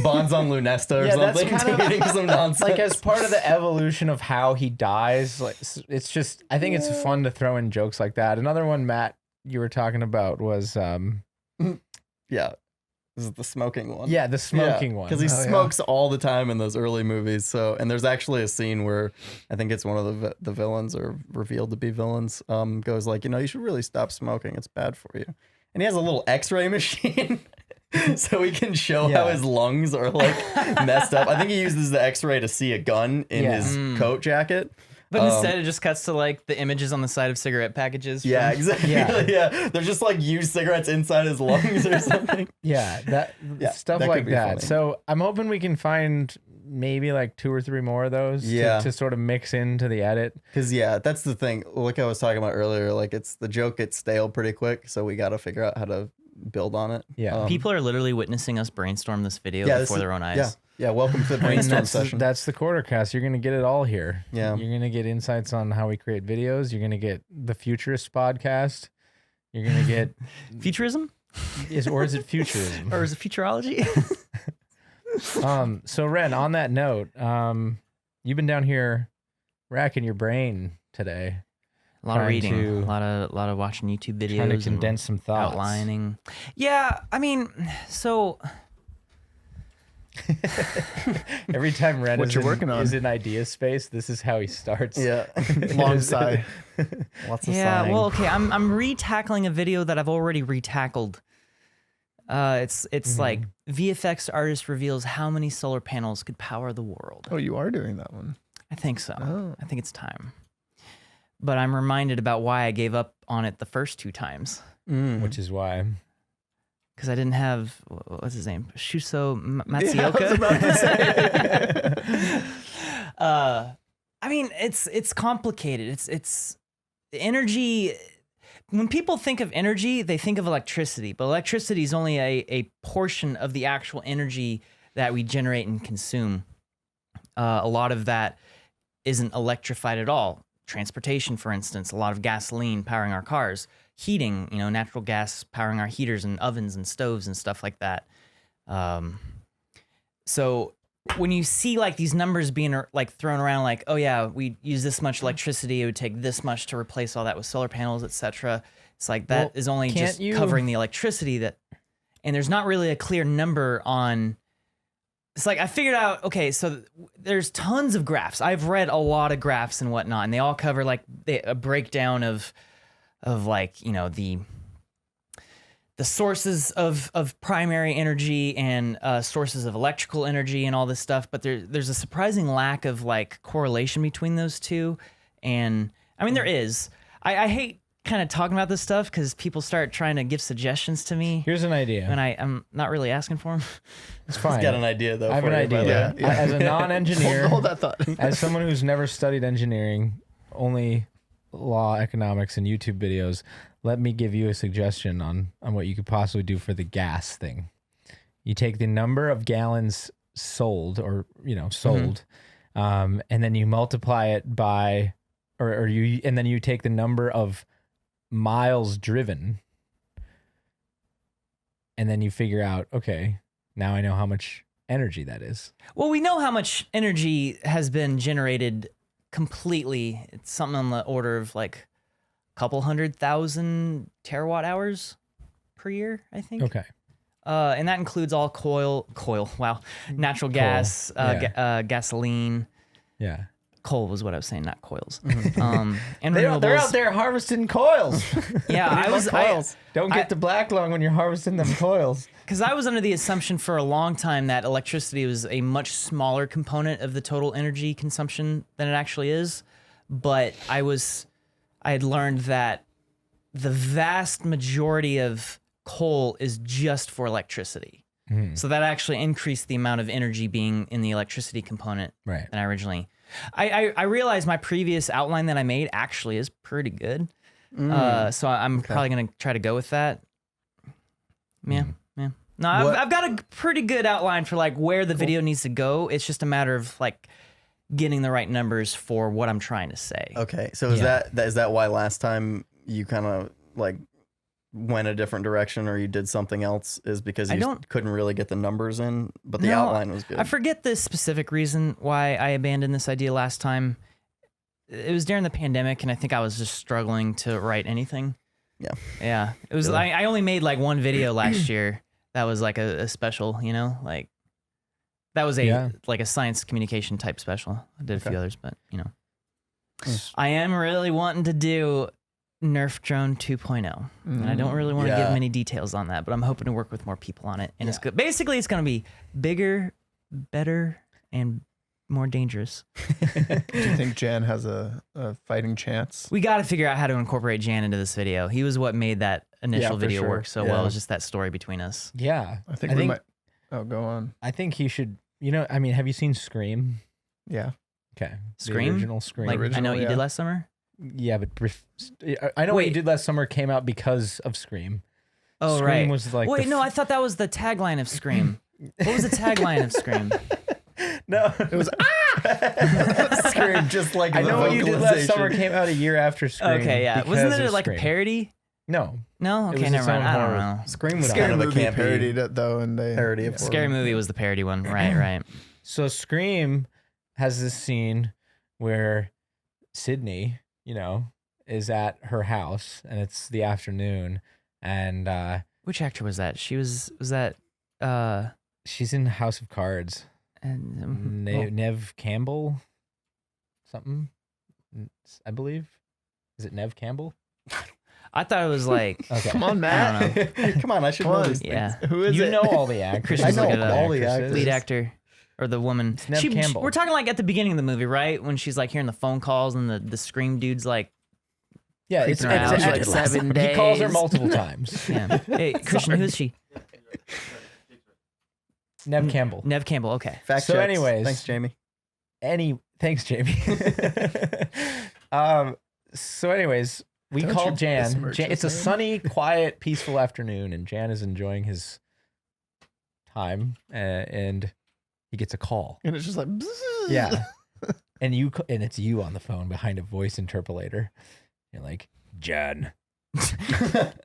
Bonds on Lunesta or Yeah, that's something, kind of- tweeting some nonsense. Like as part of the evolution of how he dies, like it's just I think it's fun to throw in jokes like that. Another one, Matt, you were talking about was yeah, this is the smoking one. the smoking one. Because he Oh, yeah. smokes all the time in those early movies. So, and there's actually a scene where I think it's one of the villains, or revealed to be villains, goes like, you should really stop smoking. It's bad for you. And he has a little X-ray machine. So he can show how Yeah. his lungs are like messed up. I think he uses the X-ray to see a gun in his coat jacket. But instead, it just cuts to like the images on the side of cigarette packages. Yeah, from- exactly. Yeah. Yeah. There's just like used cigarettes inside his lungs or something. that Yeah, stuff that could like be that. funny. So I'm hoping we can find maybe like 2 or 3 more of those to sort of mix into the edit. Because that's the thing. Like I was talking about earlier, like the joke gets stale pretty quick, so we got to figure out how to build on it. Yeah. People are literally witnessing us brainstorm this video before their own eyes. Yeah, welcome to the I mean, brainstorm session. that's the quartercast. You're gonna get it all here. Yeah. You're gonna get insights on how we create videos. You're gonna get the Futurist podcast. You're gonna get Futurism? or is it futurism? Or is it futurology? So Wren, on that note, you've been down here racking your brain today, A lot of Trying reading, to- a lot of watching YouTube videos, trying to and condense some thoughts. outlining. Yeah, I mean, so Every time Wren What is you're working on. is in idea space, this is how he starts. yeah. Long sigh. Lots of yeah, sighing. well, okay, I'm re-tackling a video that I've already re-tackled. It's like VFX artist reveals how many solar panels could power the world. Oh, you are doing that one. I think so. Oh. I think it's time. But I'm reminded about why I gave up on it the first 2 times. Which is why. Because I didn't have, what's his name? Shuso Yeah, I was about Matsuoka. to say. I mean, it's complicated. It's energy. When people think of energy, they think of electricity, but electricity is only a portion of the actual energy that we generate and consume. A lot of that isn't electrified at all. Transportation, for instance, a lot of gasoline powering our cars. Heating, natural gas powering our heaters and ovens and stoves and stuff like that. So when you see like these numbers being like thrown around, like, oh yeah, we use this much electricity, it would take this much to replace all that with solar panels, etc. It's like that Well, is only can't just you- covering the electricity and there's not really a clear number on. It's like I figured out, okay, so there's tons of graphs. I've read a lot of graphs and whatnot, and they all cover like a breakdown of like, the sources of primary energy and sources of electrical energy and all this stuff. But there's a surprising lack of like correlation between those two. And I mean, there is. I hate kind of talking about this stuff because people start trying to give suggestions to me Here's an idea. when I'm not really asking for them. It's fine. He's got an idea though. I have for an you, by the idea. way. Yeah. As a non-engineer, Hold that thought. as someone who's never studied engineering, only law, economics, and YouTube videos, let me give you a suggestion on what you could possibly do for the gas thing. You take the number of gallons sold, or sold, and then you multiply it by, and then you take the number of miles driven, and then you figure out, okay, now I know how much energy that is. Well, we know how much energy has been generated completely. It's something on the order of like a couple 100,000 terawatt hours per year, I think. Okay. And that includes all natural gas, yeah. gasoline. Yeah. Coal was what I was saying, not coils. Mm-hmm. And They're renewables. out there harvesting coils. Yeah, Don't get the black lung when you're harvesting them coils. Because I was under the assumption for a long time that electricity was a much smaller component of the total energy consumption than it actually is. But I had learned that the vast majority of coal is just for electricity. So that actually increased the amount of energy being in the electricity component Right. than I originally. I realized my previous outline that I made actually is pretty good. So I'm probably gonna try to go with that. Yeah, yeah. No, I've got a pretty good outline for like where the video needs to go. It's just a matter of like getting the right numbers for what I'm trying to say. Okay, so is that why last time you kind of like went a different direction or you did something else, is because you couldn't really get the numbers in, but the outline was good? I forget the specific reason why I abandoned this idea last time. It was during the pandemic, and I think I was just struggling to write anything. Yeah. It was. Really? I only made like one video last year. That was like a special, you know, like that was like a science communication type special. I did a few others, but you know, I am really wanting to do Nerf Drone 2.0. And I don't really want to give many details on that, but I'm hoping to work with more people on it. And it's good. Basically, it's going to be bigger, better, and more dangerous. Do you think Jan has a fighting chance? We got to figure out how to incorporate Jan into this video. He was what made that initial video work so well. It was just that story between us. Yeah. I think we might. Oh, go on. I think he should, you know, I mean, have you seen Scream? Yeah. Okay. Scream? The original Scream. Like, I Know What You Did Last Summer? Yeah, but I Know What You Did Last Summer came out because of Scream. Oh, Scream right. was like Wait, no, I thought that was the tagline of Scream. What was the tagline of Scream? No, it was Scream, just like I Know What You Did Last Summer came out a year after Scream. Okay, yeah. Wasn't it like a parody? No. Okay, never mind. I don't know. Scream was Scary kind of a movie campy parodied it though, and they parody of Scary Movie was the parody one. Right. So Scream has this scene where Sydney, you know, is at her house and it's the afternoon, and which actor was that? She's in House of Cards. And Nev Campbell, something, I believe. Is it Nev Campbell? I thought it was like. Okay. Come on, Matt. I don't know. Come on, I should know these things. Yeah. Who is it? You know all the actors. I know all the actors. Lead actor. Or the woman. It's Nev Campbell. We're talking like at the beginning of the movie, right? When she's like hearing the phone calls and the Scream dude's like. Yeah, it's like 7 days. He calls her multiple times. Yeah. Hey, Christian, who is she? Nev Campbell. Nev Campbell, okay. Fact So checks. anyways. Thanks, Jamie. Thanks, Jamie. So anyways, we Don't call you Jan. besmirch It's a his name. sunny, quiet, peaceful afternoon, and Jan is enjoying his time, and he gets a call. And it's just like, Yeah, and it's you on the phone behind a voice interpolator. You're like, Jan,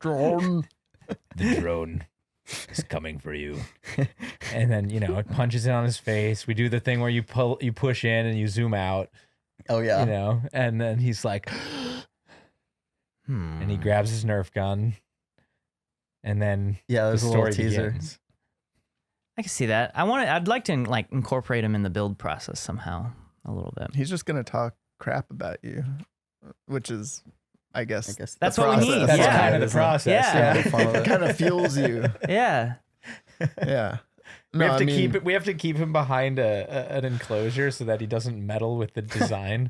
drone. the drone is coming for you. And then, you know, it punches it on his face. We do the thing where you push in and you zoom out. Oh yeah. You know, and then he's like, and he grabs his Nerf gun, and then There's the a little story teaser. begins. I can see that. I'd like to like incorporate him in the build process somehow a little bit. He's just gonna talk crap about you, which is, I guess That's the what we process. need. That's Yeah. kind of the process. Yeah. It kind of fuels you. Yeah. Yeah. We have to keep it. We have to keep him behind an enclosure so that he doesn't meddle with the design.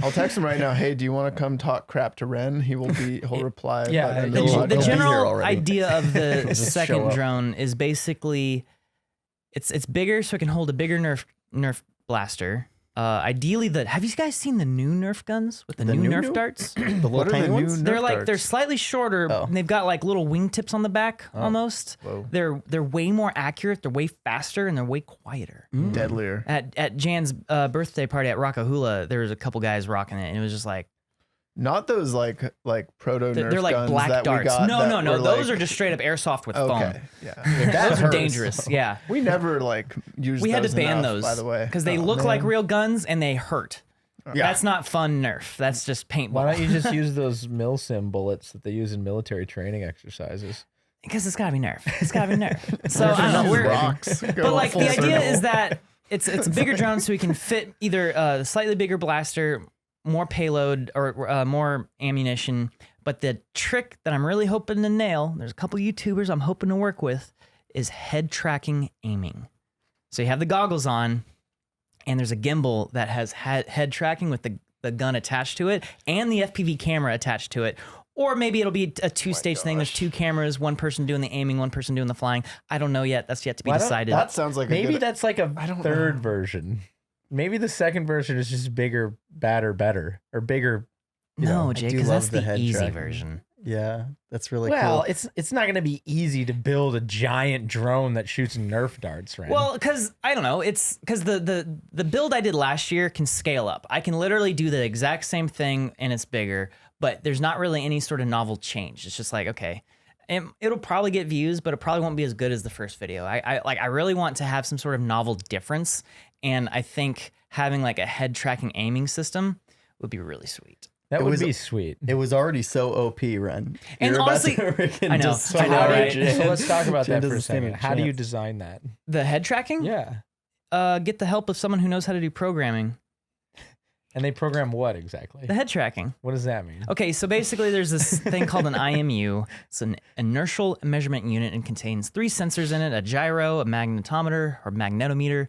I'll text him right now. Hey, do you want to come talk crap to Ren? He'll reply. Yeah, by the end the of gen- the The He'll be here general already. idea of the Just show second up. drone is basically it's bigger so it can hold a bigger Nerf blaster. Ideally, have you guys seen the new Nerf guns with the new Nerf darts? The little What are tiny the new ones? Nerf They're like they're darts? slightly shorter. Oh. And they've got like little wingtips on the back almost. Whoa. They're way more accurate. They're way faster and they're way quieter. Deadlier. At Jan's birthday party at Rockahula, there was a couple guys rocking it, and it was just like Not those like proto Nerf they're like guns black that darts. we got. No, that no. were, Those like, are just straight up airsoft with foam. okay. Yeah. Those are hurts. dangerous. Yeah. We never like used. We had to those ban enough, those, by the way, because they Oh, look like man. real guns and they hurt. Yeah. That's not fun Nerf. That's just paintball. Why don't you just use those milsim bullets that they use in military training exercises? Because it's gotta be Nerf. It's gotta be Nerf. So I don't know. Use We're, rocks. but like the idea is that it's a bigger drone, so we can fit either a slightly bigger blaster, more payload, or more ammunition. But the trick that I'm really hoping to nail, there's a couple YouTubers I'm hoping to work with, is head tracking aiming. So you have the goggles on, and there's a gimbal that has head tracking with the gun attached to it and the FPV camera attached to it. Or maybe it'll be a two-stage thing. There's two cameras, one person doing the aiming, one person doing the flying. I don't know yet. That's yet to be decided. That sounds like Maybe a good, that's like a don't third know. version. Maybe the second version is just bigger, badder, better, or bigger, No, I Jake, do because love that's the the head easy tracking. version. Yeah, that's really Well, cool. it's not going to be easy to build a giant drone that shoots Nerf darts, right? Well, because I don't know, it's because the build I did last year can scale up. I can literally do the exact same thing and it's bigger, but there's not really any sort of novel change. It's just like, okay, it'll probably get views, but it probably won't be as good as the first video. I really want to have some sort of novel difference, and I think having like a head tracking aiming system would be really sweet. that it would was- be sweet. It was already so OP, Ren. And You're about honestly- to freaking I know. destroy I know, right? Jen. So let's talk about Jen that for a doesn't stand second. a How do you chance. design that? The head tracking? Yeah. Get the help of someone who knows how to do programming. And they program what exactly? The head tracking. What does that mean? Okay, so basically there's this thing called an IMU. It's an inertial measurement unit and contains 3 sensors in it, a gyro, a magnetometer or magnetometer,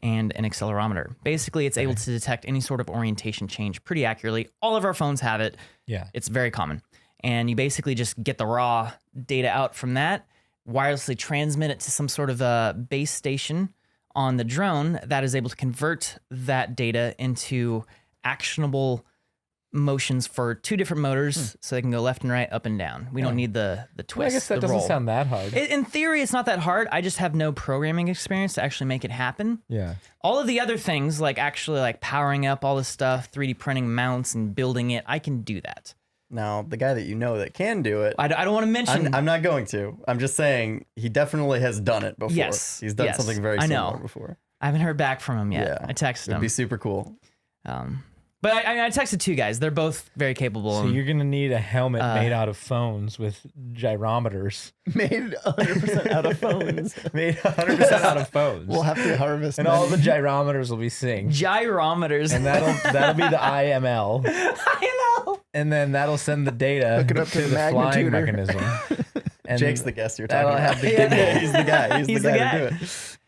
and an accelerometer. Basically, it's able to detect any sort of orientation change pretty accurately. All of our phones have it. Yeah. It's very common. And you basically just get the raw data out from that, wirelessly transmit it to some sort of a base station on the drone that is able to convert that data into actionable motions for 2 different motors so they can go left and right, up and down. We don't need the twist. Well, I guess that the doesn't roll. sound that hard. In theory, it's not that hard. I just have no programming experience to actually make it happen. Yeah. All of the other things, like actually like powering up all this stuff, 3D printing mounts and building it, I can do that. Now, the guy that you know that can do it, I don't want to mention. I'm not going to. I'm just saying he definitely has done it before. Yes, He's done yes, something very I similar know. before. I haven't heard back from him yet. Yeah. I texted It'd him. be super cool. But I texted 2 guys. They're both very capable. So and- you're gonna need a helmet made out of phones with gyrometers, Made 100% out of phones. made 100% out of phones, We'll have to harvest and all the many. gyrometers will be synced, gyrometers. and that'll be the IML, I know. and then that'll send the data Hook it up to to the the flying magnituder. mechanism. And Jake's the guest you're that'll talking about. have the Yeah. gimbal. He's the guy. He's, He's the the guy guy. to do it.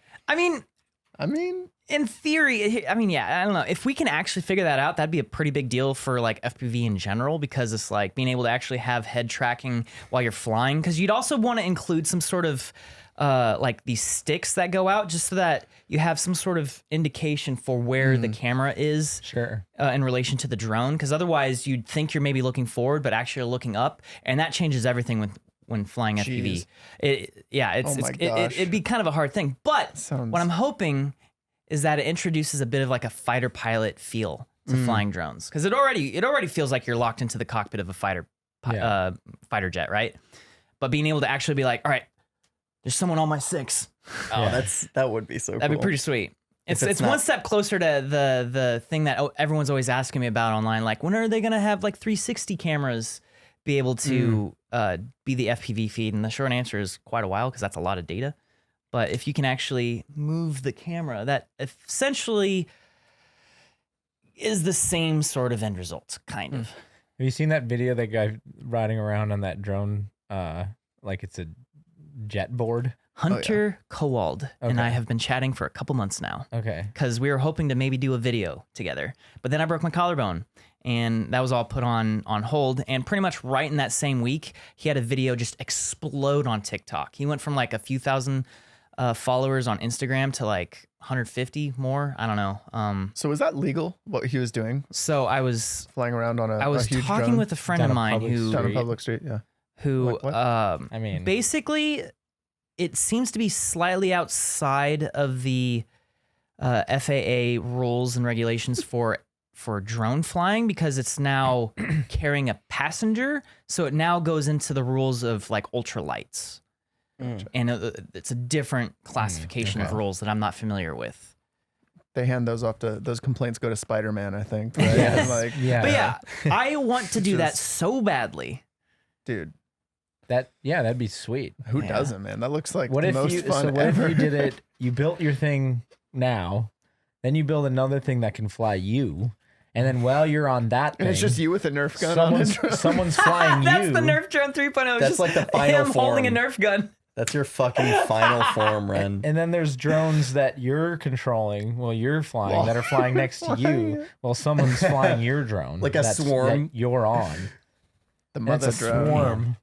I mean, in theory, I mean, yeah, I don't know. If we can actually figure that out, that'd be a pretty big deal for like FPV in general, because it's like being able to actually have head tracking while you're flying. Because you'd also want to include some sort of like these sticks that go out, just so that you have some sort of indication for where the camera is Sure. in relation to the drone. Because otherwise, you'd think you're maybe looking forward, but actually you're looking up, and that changes everything when flying FPV. Oh my gosh. It'd be kind of a hard thing. But Sounds- what I'm hoping is that it introduces a bit of like a fighter pilot feel to flying drones, because it already feels like you're locked into the cockpit of a fighter jet, right? But being able to actually be like, all right, there's someone on my 6. Oh, that would be so cool. That'd be pretty sweet. If It's not- one step closer to the thing that everyone's always asking me about online. Like, when are they gonna have like 360 cameras be able to be the FPV feed? And the short answer is quite a while, because that's a lot of data. But if you can actually move the camera, that essentially is the same sort of end result, kind of. Have you seen that video of that guy riding around on that drone like it's a jet board? Hunter Kowald and I Okay. have been chatting for a couple months now, Okay. because we were hoping to maybe do a video together. But then I broke my collarbone, and that was all put on hold. And pretty much right in that same week, he had a video just explode on TikTok. He went from like a few thousand followers on Instagram to like 150 more. I don't know. So was that legal, what he was doing? So I was Flying around on I was a huge talking drone with a friend Down of a mine public who down a street. public street, yeah. who Like what? I mean, basically it seems to be slightly outside of the FAA rules and regulations for drone flying, because it's now carrying a passenger, so it now goes into the rules of like ultralights. And it's a different classification of okay. rules that I'm not familiar with. They hand those off to, those complaints go to Spider-Man, I think. Right? Yes. Like, yeah. But yeah, I want to do that Just- so badly. dude, that'd be sweet. who Yeah. doesn't, man? That looks like What the if most you fun what ever. if you did it? You built your thing now, then you build another thing that can fly you, and then while you're on that thing, And it's just you with a Nerf gun on someone's, the drone. someone's flying That's you. the Nerf drone 3.0. That's just like the final him holding a form. Nerf gun. That's your fucking final form, Ren. And then there's drones that you're controlling while you're flying that are flying next to you while someone's flying your drone. Like a that swarm? you're on. The And it's mother a drone. swarm.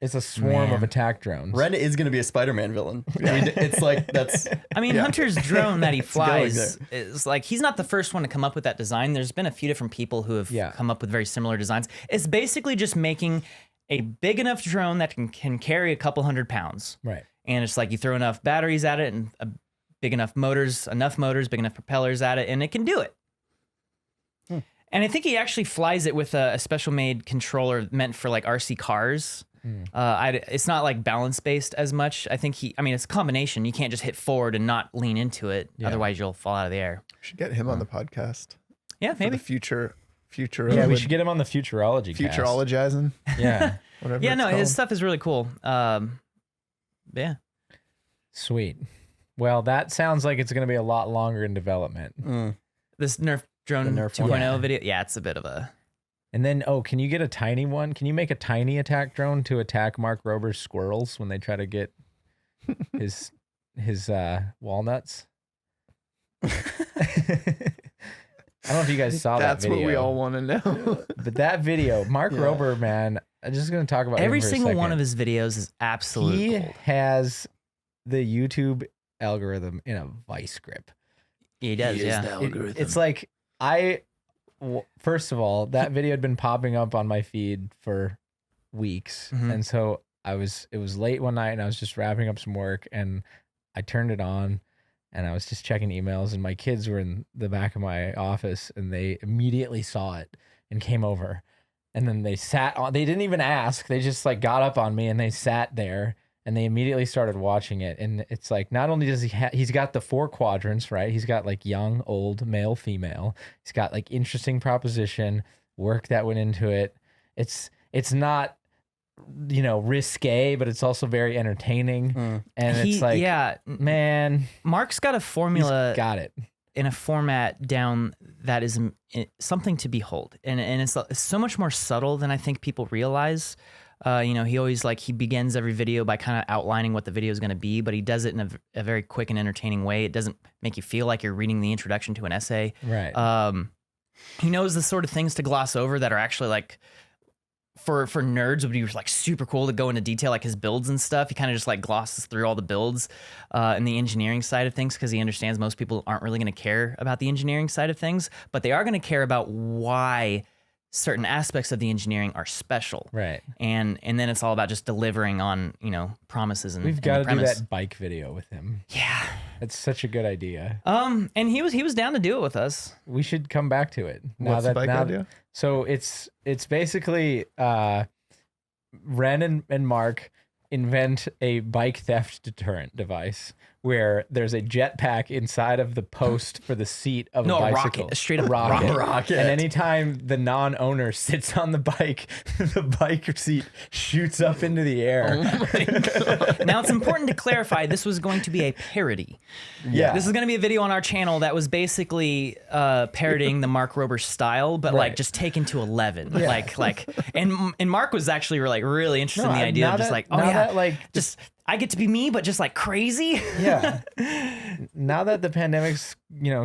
It's a swarm of Man. attack drones. Wren is going to be a Spider-Man villain. It's like that's I mean, Hunter's drone that he going flies is like, he's not the first one to come up with that design. There's been a few different people who have come up with very similar designs. It's basically just making a big enough drone that can carry a couple 100 pounds. Right. And it's like you throw enough batteries at it and big enough motors, big enough propellers at it, and it can do it. And I think he actually flies it with a special made controller meant for like RC cars. It's not like balance based as much. I think it's a combination. You can't just hit forward and not lean into it. Yeah. Otherwise you'll fall out of the air. We should get him on the podcast. Yeah, For maybe. the future. Yeah, we should get him on the Futurology cast. Futurologizing. Yeah. Whatever. Yeah, it's no, his called. stuff is really cool. Yeah. Sweet. Well, that sounds like it's going to be a lot longer in development. This Nerf drone The Nerf 2.0 one. video. Yeah, it's a bit of a. And then, can you get a tiny one? Can you make a tiny attack drone to attack Mark Rober's squirrels when they try to get his walnuts? I don't know if you guys saw That's that video. what we all want to know. But that video, Mark Rober, man, I'm just going to talk about Every him for a single one second. of his videos is absolute He gold. has the YouTube algorithm in a vice grip. He does, yeah. It's like first of all, that video had been popping up on my feed for weeks, Mhm. and so it was late one night, and I was just wrapping up some work, and I turned it on, and I was just checking emails, and my kids were in the back of my office, and they immediately saw it and came over, and then they sat on. They didn't even ask; they just like got up on me, and they sat there. And they immediately started watching it. And it's like, not only does he's got the 4 quadrants, right? He's got like young, old, male, female. He's got like interesting proposition, work that went into it. It's not, risque, but it's also very entertaining. And it's like, man, Mark's got a he's formula got it. in a format down that is something to behold. And it's so much more subtle than I think people realize. He always he begins every video by kind of outlining what the video is going to be, but he does it in a very quick and entertaining way. It doesn't make you feel like you're reading the introduction to an essay. Right. He knows the sort of things to gloss over that are actually like for nerds would be like super cool to go into detail, like his builds and stuff. He kind of just like glosses through all the builds and the engineering side of things because he understands most people aren't really going to care about the engineering side of things, but they are going to care about why certain aspects of the engineering are special. Right. And then it's all about just delivering on, promises and We've got to do premise. that bike video with him. Yeah. It's such a good idea. And he was down to do it with us. We should come back to it. What's the bike idea? So it's basically Wren and Mark invent a bike theft deterrent device where there's a jetpack inside of the post for the seat of a bicycle. Rocket, a straight up rocket. And anytime the non-owner sits on the bike seat shoots up into the air. Now it's important to clarify this was going to be a parody. Yeah. This is going to be a video on our channel that was basically parodying the Mark Rober style, but like just taken to 11. Yeah. And Mark was actually really interested in the idea of just just I get to be me, but just like crazy. Yeah. Now that the pandemic's,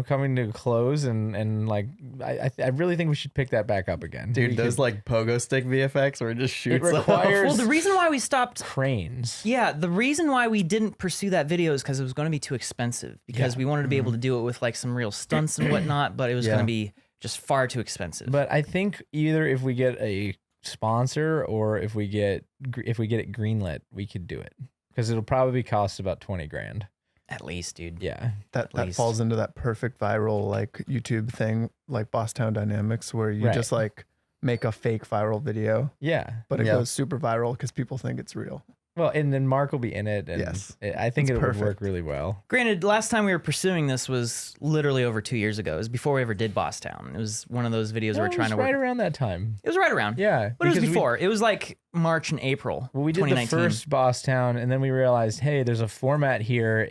coming to a close and like, I really think we should pick that back up again. Dude, those like pogo stick VFX where it just shoots It requires Well, the reason why we stopped cranes. Yeah, the reason why we didn't pursue that video is because it was going to be too expensive. Because we wanted to be able to do it with like some real stunts and whatnot, but it was going to be just far too expensive. But I think either if we get a sponsor or if we get it greenlit, we could do it because it'll probably cost about 20 grand. At least, dude. Yeah. That least. falls into that perfect viral like YouTube thing, like Bosstown Dynamics, where you Right. just like make a fake viral video, Yeah. but it Yeah. goes super viral because people think it's real. Well, and then Mark will be in it, and Yes. I think It's it would work perfect. really well. Granted, last time we were pursuing this was literally over 2 years ago. It was before we ever did Bosstown. It was one of those videos No, we're it trying was to right work. around that time. It was right around. Yeah, But it was because before. It was like March and April. We did the 2019. first Bosstown, and then we realized, hey, there's a format here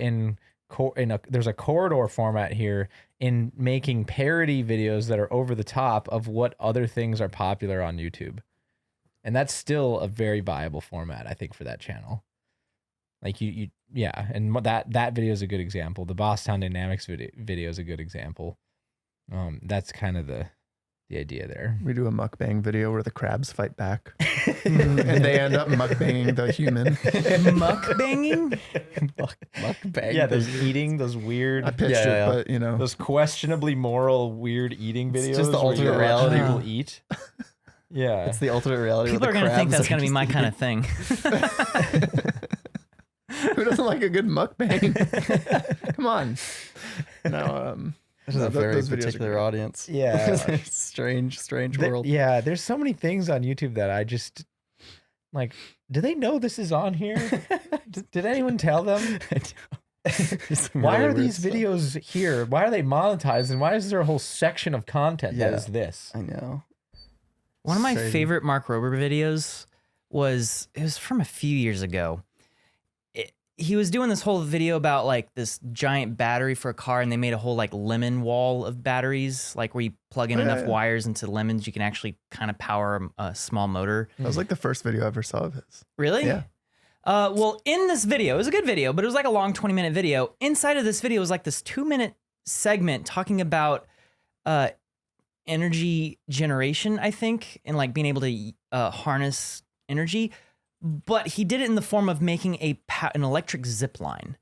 there's a corridor format here in making parody videos that are over the top of what other things are popular on YouTube, and that's still a very viable format, I think, for that channel. Like yeah, and that video is a good example. The Bosstown Dynamics video is a good example. That's kind of the the idea there. We do a mukbang video where the crabs fight back, and they end up mukbanging the human. Mukbanging? Mukbang. Yeah, those weird. I pitched Yeah. it, but Those questionably moral, weird eating videos. It's just the where you alternate watch reality. people eat. Yeah. It's the alternate reality. People are where the going to think crabs that's are going to be just my kind eating- of thing. who doesn't like a good mukbang? Come on. No, This is no, a very those videos are particular great. audience. Yeah. strange There- world. yeah, there's so many things on YouTube that I just like. Do they know this is on here? Did anyone tell them? There's some Why really are weird these stuff. videos here? Why are they monetized? And why is there a whole section of content that Yeah. is this? I know. One of my Crazy. favorite Mark Rober videos was from a few years ago. He was doing this whole video about like this giant battery for a car, and they made a whole like lemon wall of batteries, like where you plug in enough wires into lemons, you can actually kind of power a small motor. that was like the first video I ever saw of his. Really? Yeah. Well, in this video, it was a good video, but it was like a long 20-minute video. Inside of this video was like this 2-minute segment talking about energy generation, I think, and like being able to harness energy. But he did it in the form of making an electric zip line.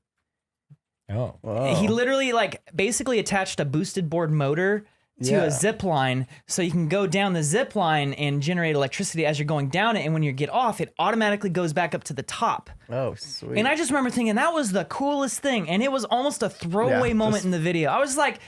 Oh, Whoa. He literally like basically attached a boosted board motor to Yeah. a zip line, so you can go down the zip line and generate electricity as you're going down it, and when you get off, it automatically goes back up to the top. Oh, sweet. And I just remember thinking that was the coolest thing, and it was almost a throwaway Yeah, moment just- in the video. I was like,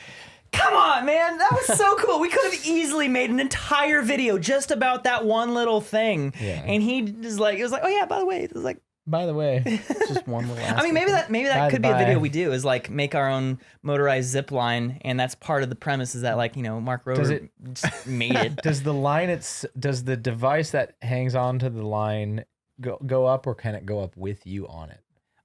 come on, man, that was so cool. We could have easily made an entire video just about that one little thing. Yeah. And he just like, it was like, oh yeah, by the way, it was like, by the way, just one little. I mean, maybe that By could the be a video by. we do, is like make our own motorized zip line, and that's part of the premise, is that like, you know, Mark Rober just made it. does the device that hangs onto the line go up, or can it go up with you on it?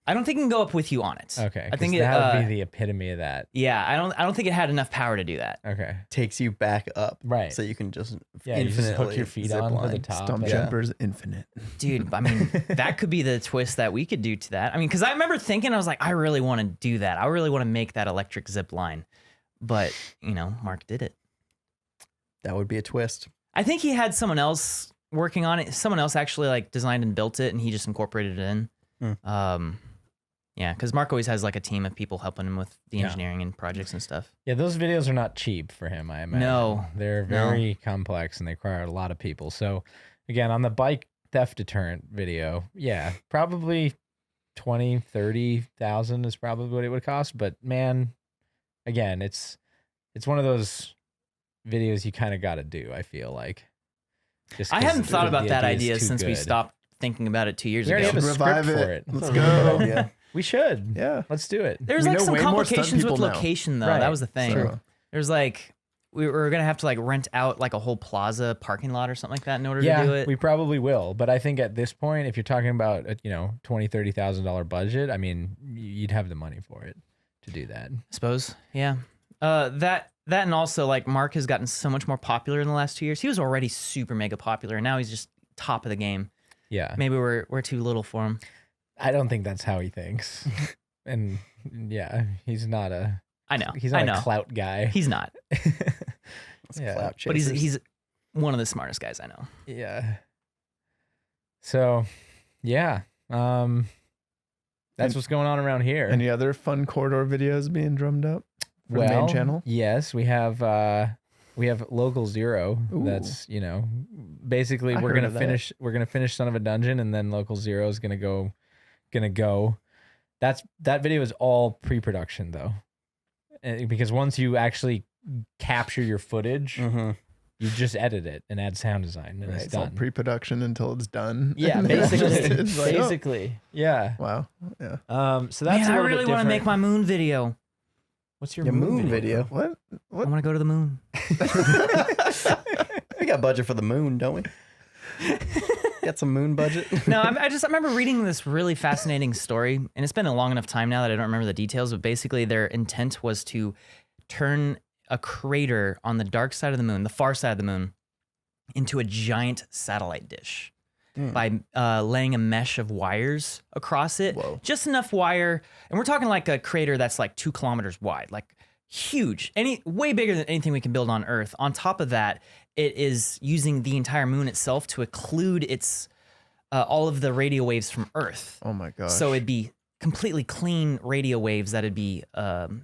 I don't think it can go up with you on it. Okay, I think that would be the epitome of that. yeah, I don't think it had enough power to do that. Okay, takes you back up, Right. So you can just yeah, you just hook your feet zip on to the line. top. Stump and- Jumper's infinite. Dude, I mean, that could be the twist that we could do to that. I mean, because I remember thinking, I was like, I really want to do that. I really want to make that electric zip line. But, you know, Mark did it. That would be a twist. I think he had someone else working on it. Someone else actually like designed and built it, and he just incorporated it in. Yeah, because Mark always has like a team of people helping him with the Yeah. engineering and projects and stuff. Yeah, those videos are not cheap for him, I imagine. No, They're very complex and they require a lot of people. So, again, on the bike theft deterrent video, yeah, probably 20, 30,000 is probably what it would cost. But man, again, it's one of those videos you kind of got to do, I feel like. Just I 'cause hadn't thought the about that is idea too since we good. stopped thinking about it 2 years We already ago. have a Revive script for it. it. Let's That's a really go. good idea. We should. Yeah. Let's do it. There's We like know some way more stunt complications with people now. location though. Right. That was the thing. So- There's like we were gonna have to like rent out like a whole plaza parking lot or something like that in order to do Yeah, it. we probably will. But I think at this point, if you're talking about a, $20,000-$30,000 budget, I mean, you'd have the money for it to do that. I suppose. Yeah. That and also like Mark has gotten so much more popular in the last 2 years. He was already super mega popular, and now he's just top of the game. Yeah, Maybe we're too little for him. I don't think that's how he thinks. And yeah, he's not a I know. he's I not know. a clout guy. He's not. Yeah. Clout But he's chasers. one of the smartest guys I know. Yeah. So, yeah, that's what's going on around here. Any other fun corridor videos being drummed up for the main channel? Yes, we have Local Zero. Ooh. That's basically I we're heard gonna of that. finish Son of a Dungeon, and then Local Zero is gonna go. That video is all pre-production though, because once you actually capture your footage, Mhm. you just edit it and add sound design, and Right, it's it's all done. pre-production until it's done. Yeah, And then it's basically, just- it's like, oh, basically, yeah. wow. Yeah. So that's Man, a I little really bit want to make different. my moon video. What's your Your moon video. What? I want to go to the moon. We got budget for the moon, don't we? Got some moon budget. No, I remember reading this really fascinating story, and it's been a long enough time now that I don't remember the details, but basically their intent was to turn a crater on the dark side of the moon, the far side of the moon, into a giant satellite dish by laying a mesh of wires across it. Whoa. Just enough wire, and we're talking like a crater that's like 2 kilometers wide, like huge, way bigger than anything we can build on Earth. On top of that, it is using the entire moon itself to occlude its all of the radio waves from Earth. Oh my gosh. So it'd be completely clean radio waves that it'd be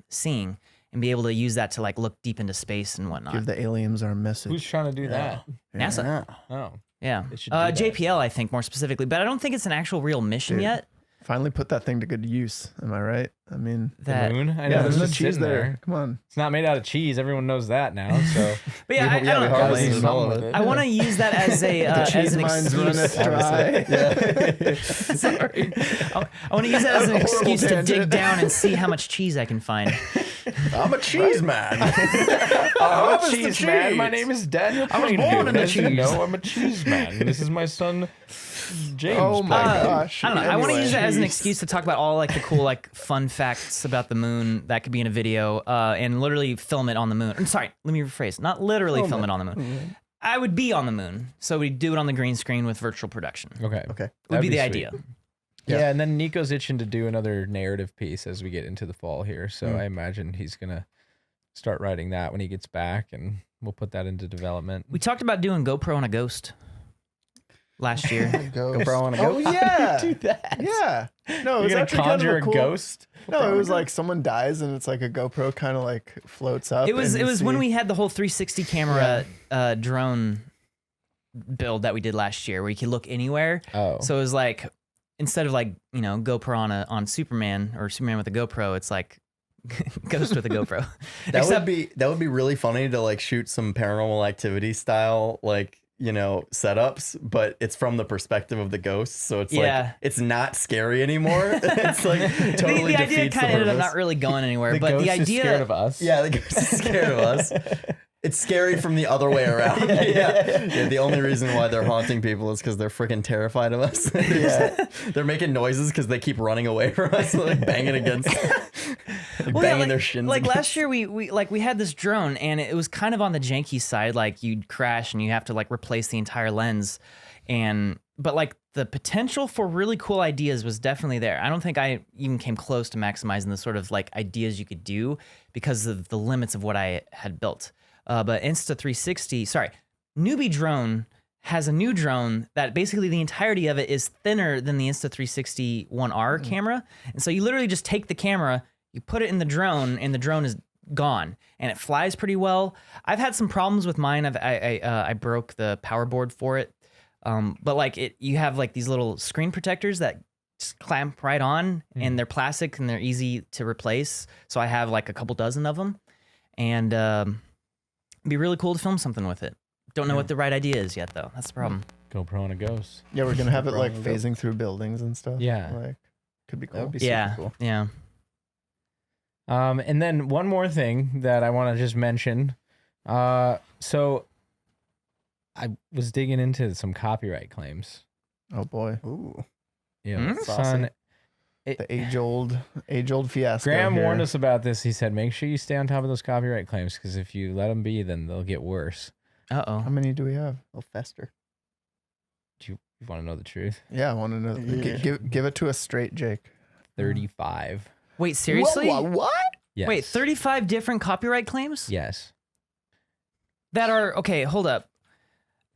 seeing, and be able to use that to like look deep into space and whatnot. Give the aliens our message. Who's trying to do that? NASA. Oh, Yeah. It should do that. JPL, I think more specifically, but I don't think it's an actual real mission Dude. yet. Finally put that thing to good use. Am I right? I mean, That, the moon. I know yeah, it's there's no just cheese sitting there. Come on. It's not made out of cheese. Everyone knows that now. So but yeah, I we don't know. hardly Gotta do smell something it. with I want to use that as a The as cheese an mines excuse. runneth dry. Yeah. Sorry. I want to use that as an That's a horrible excuse to dig tangent. down and see how much cheese I can find. I'm a cheese man. I'm Mr. a cheese man. My Cheese. name is Daniel. I was Plainview, born in and the as you cheese. know, I'm a cheese man. This is my son, James. Oh my Plainview. gosh. I don't know. I want to Anyway. use that as an excuse to talk about all like the cool like fun facts about the moon that could be in a video, and literally film it on the moon. I'm sorry, let me rephrase. Not literally film it on the moon. I would be on the moon, so we'd do it on the green screen with virtual production. Okay. Okay. Would That'd be be the sweet. idea. Yeah, and then Nico's itching to do another narrative piece as we get into the fall here. So I imagine he's gonna start writing that when he gets back, and we'll put that into development. We talked about doing GoPro on a ghost last year. GoPro on a Oh ghost. yeah. do that. Yeah. No, it You're was gonna actually kind conjure of a cool, ghost. No, it was like someone dies and it's like a GoPro kind of like floats up. It was and you when see- we had the whole 360 camera drone build that we did last year, where you could look anywhere. Oh, So it was like, instead of like, you know, GoPro on Superman or Superman with a GoPro, it's like Ghost with a GoPro. That would be really funny to like shoot some Paranormal Activity style like, you know, setups, but it's from the perspective of the ghosts, so it's Yeah. like it's not scary anymore. It's like totally the idea defeats kind the of ended up purpose. not really going anywhere, the but ghost the is idea scared of us. Yeah, the ghost is scared of us. It's scary from the other way around. Yeah. The only reason why they're haunting people is because they're freaking terrified of us. They're making noises because they keep running away from us, like banging against, banging their shins. Like against. last year, we had this drone, and it was kind of on the janky side. Like you'd crash, and you have to like replace the entire lens, but like the potential for really cool ideas was definitely there. I don't think I even came close to maximizing the sort of like ideas you could do because of the limits of what I had built. But Newbie Drone has a new drone that basically the entirety of it is thinner than the Insta360 1R camera. And so you literally just take the camera, you put it in the drone, and the drone is gone. And it flies pretty well. I've had some problems with mine. I broke the power board for it. But like you have like these little screen protectors that just clamp right on, and they're plastic and they're easy to replace. So I have like a couple dozen of them, and it'd be really cool to film something with it. Don't know what the right idea is yet, though. That's the problem. GoPro on a ghost. Yeah, we're gonna have it like Wrong phasing through buildings and stuff. Yeah. Like could be cool. That would be super Yeah, cool. yeah. And then one more thing that I want to just mention. So I was digging into some copyright claims. Oh boy. Ooh. You know, Saucy. son, The age old fiasco. Graham here. warned us about this. He said, make sure you stay on top of those copyright claims, because if you let them be, then they'll get worse. How Uh-oh. many do we have? They'll fester. Do you want to know the truth? Yeah, I want to know. Yeah. Give it to us straight, Jake. 35. Wait, seriously? What? Yes. Wait, 35 different copyright claims? Yes. That are, okay, hold up.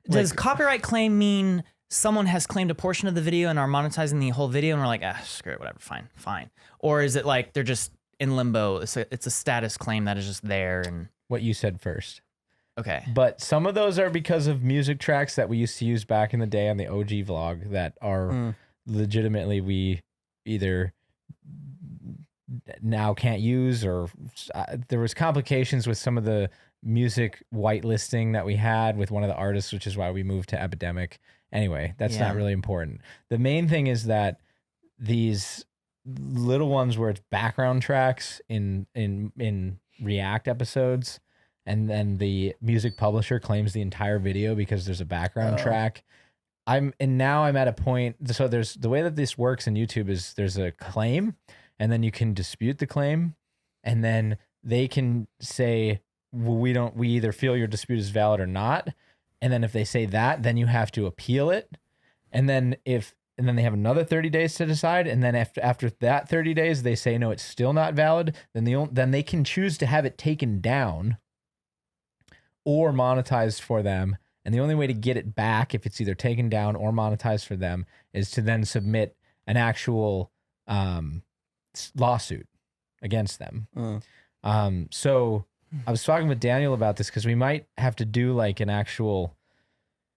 Does Like- copyright claim mean someone has claimed a portion of the video and are monetizing the whole video and we're like, screw it, whatever, fine. Or is it like they're just in limbo? It's a status claim that is just there and, What you said first. okay. But some of those are because of music tracks that we used to use back in the day on the OG vlog that are legitimately we either now can't use, or there was complications with some of the music whitelisting that we had with one of the artists, which is why we moved to Epidemic. Anyway, that's Yeah. not really important. The main thing is that these little ones where it's background tracks in React episodes, and then the music publisher claims the entire video because there's a background track. Now I'm at a point. So there's the way that this works in YouTube is there's a claim, and then you can dispute the claim, and then they can say, well, we either feel your dispute is valid or not. And then if they say that, then you have to appeal it. And then then they have another 30 days to decide. And then after that 30 days, they say, no, it's still not valid. Then they can choose to have it taken down, or monetized for them. And the only way to get it back, if it's either taken down or monetized for them, is to then submit an actual lawsuit against them. So I was talking with Daniel about this because we might have to do like an actual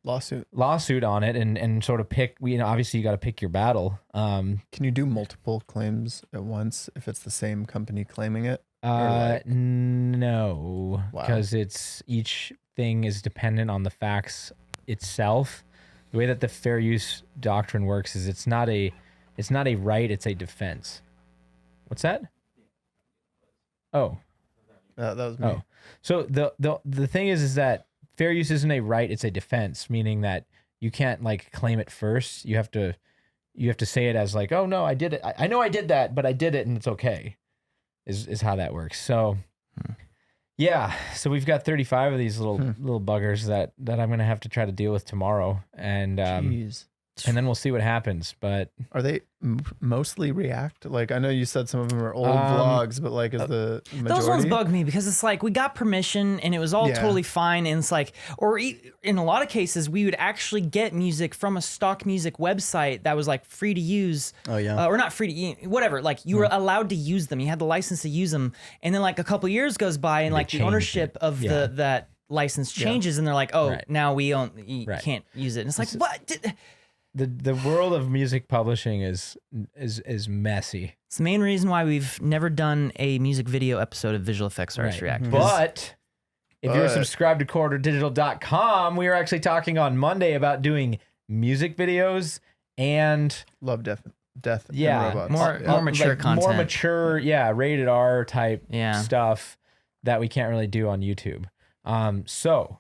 lawsuit on it and sort of pick, obviously you got to pick your battle. Can you do multiple claims at once if it's the same company claiming it? No, because it's each thing is dependent on the facts itself. The way that the fair use doctrine works is it's not a right, it's a defense. What's that? Oh, that was me. Oh, so the thing is that fair use isn't a right, it's a defense, meaning that you can't like claim it first. You have to say it as like, oh no, I did it. I know I did that, but I did it and it's okay. Is how that works. So yeah, so we've got 35 of these little buggers that I'm gonna have to try to deal with tomorrow, and and then we'll see what happens. But are they mostly React? Like, I know you said some of them are old vlogs, but like, is the majority? Those ones bug me because it's like we got permission and it was all totally fine, and it's like, or in a lot of cases we would actually get music from a stock music website that was like free to use. Oh yeah, or not free to use, whatever. Like you were allowed to use them, you had the license to use them, and then like a couple years goes by and like the ownership of that license changes, and they're like, oh, now we can't use it. And it's like, what? The world of music publishing is messy. It's the main reason why we've never done a music video episode of Visual Effects Artist React. But if you're subscribed to quarterdigital.com, we are actually talking on Monday about doing music videos and Love, Death and Robots. More mature content. More mature, rated R type stuff that we can't really do on YouTube. So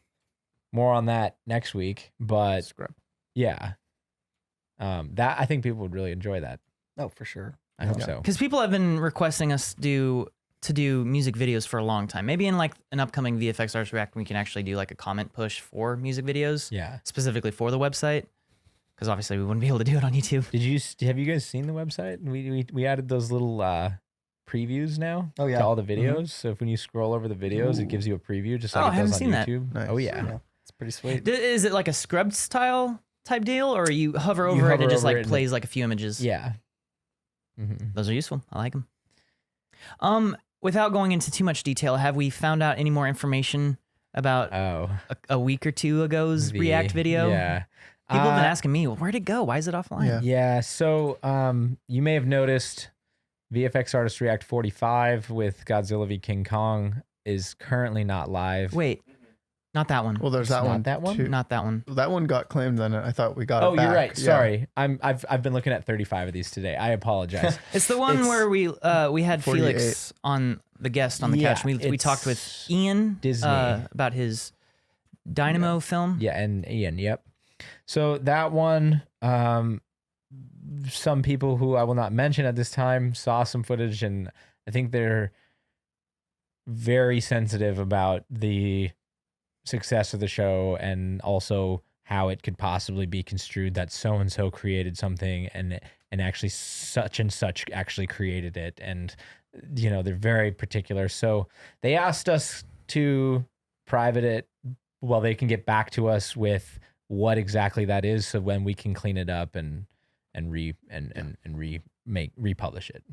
more on that next week. But yeah. That I think people would really enjoy that. Oh, for sure. I hope so. Because people have been requesting us to do music videos for a long time. Maybe in like an upcoming VFX Arts React, we can actually do like a comment push for music videos. Yeah. Specifically for the website. Because obviously we wouldn't be able to do it on YouTube. Have you guys seen the website? We added those little previews now. Oh yeah. To all the videos. So if when you scroll over the videos, it gives you a preview just like it does on YouTube. Nice. Oh yeah. It's pretty sweet. Is it like a scrubbed style type deal, or you hover over it and it just like plays like a few images? Yeah. Mm-hmm. Those are useful. I like them. Without going into too much detail, have we found out any more information about a week or two ago's React video? Yeah. People have been asking me, well, where'd it go? Why is it offline? Yeah. So you may have noticed VFX Artist React 45 with Godzilla v King Kong is currently not live. Wait. Not that one. Well, there's that one. That one? Too. Not that one. That one got claimed. Then I thought we got it back. Oh, you're right. Sorry, I've been looking at 35 of these today. I apologize. It's the one where we had 48. Felix on the guest on the couch. We talked with Ian Disney about his Dynamo film. Yeah, and Ian. Yep. So that one, some people who I will not mention at this time saw some footage, and I think they're very sensitive about the success of the show and also how it could possibly be construed that so and so created something and actually such and such actually created it, and they're very particular. So they asked us to private it while they can get back to us with what exactly that is, so when we can clean it up and republish it.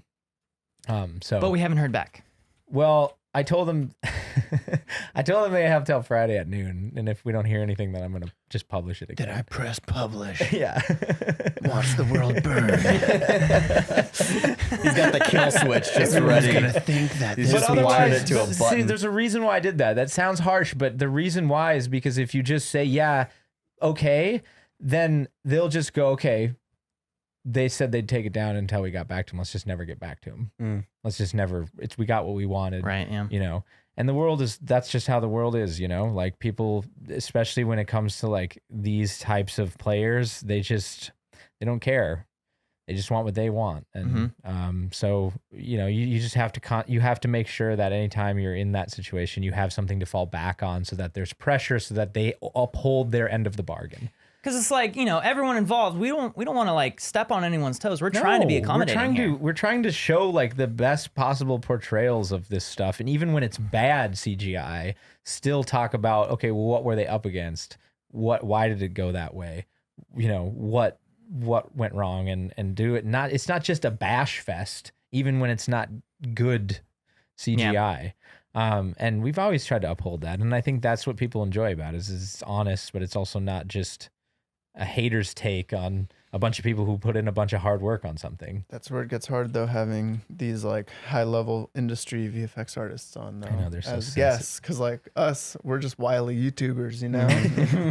But we haven't heard back. Well, I told them they have till Friday at noon, and if we don't hear anything, then I'm gonna just publish it again. Did I press publish? Yeah. Watch the world burn. He's got the kill switch just ready. Gonna think that. He's just wired it to a button. See, there's a reason why I did that. That sounds harsh, but the reason why is because if you just say okay, then they'll just go, okay, they said they'd take it down until we got back to them. Let's just never get back to them. Let's just never, we got what we wanted. Right, yeah. And the world that's just how the world is, like people, especially when it comes to like these types of players, they don't care. They just want what they want. And so, you just have to make sure that anytime you're in that situation, you have something to fall back on so that there's pressure so that they uphold their end of the bargain. Because it's like, everyone involved. We don't want to like step on anyone's toes. We're trying to be accommodating. We're trying to show like the best possible portrayals of this stuff, and even when it's bad CGI, still talk about, okay, well, what were they up against? Why did it go that way? What went wrong, and do it. It's not just a bash fest, even when it's not good CGI. And we've always tried to uphold that, and I think that's what people enjoy about it, is it's honest, but it's also not just a hater's take on a bunch of people who put in a bunch of hard work on something. That's where it gets hard, though, having these like high-level industry VFX artists on, though, I know, they're so as guests, because like us, we're just wily YouTubers,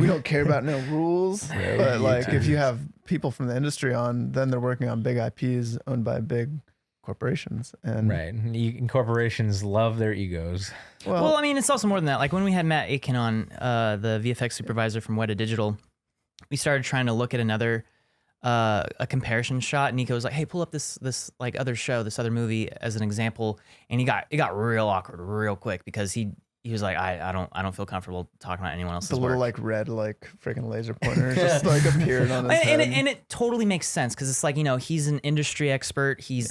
we don't care about no rules. But like, if you have people from the industry on, then they're working on big IPs owned by big corporations, and Right. And corporations love their egos. Well, I mean, it's also more than that. Like when we had Matt Aiken on, the VFX supervisor from Weta Digital, we started trying to look at another a comparison shot. Nico was like, "Hey, pull up this like other show, this other movie as an example," and it got real awkward real quick because he was like, I don't feel comfortable talking about anyone else's the little work. like red like freaking laser pointer just like appeared on his head. And it totally makes sense because it's like, he's an industry expert. He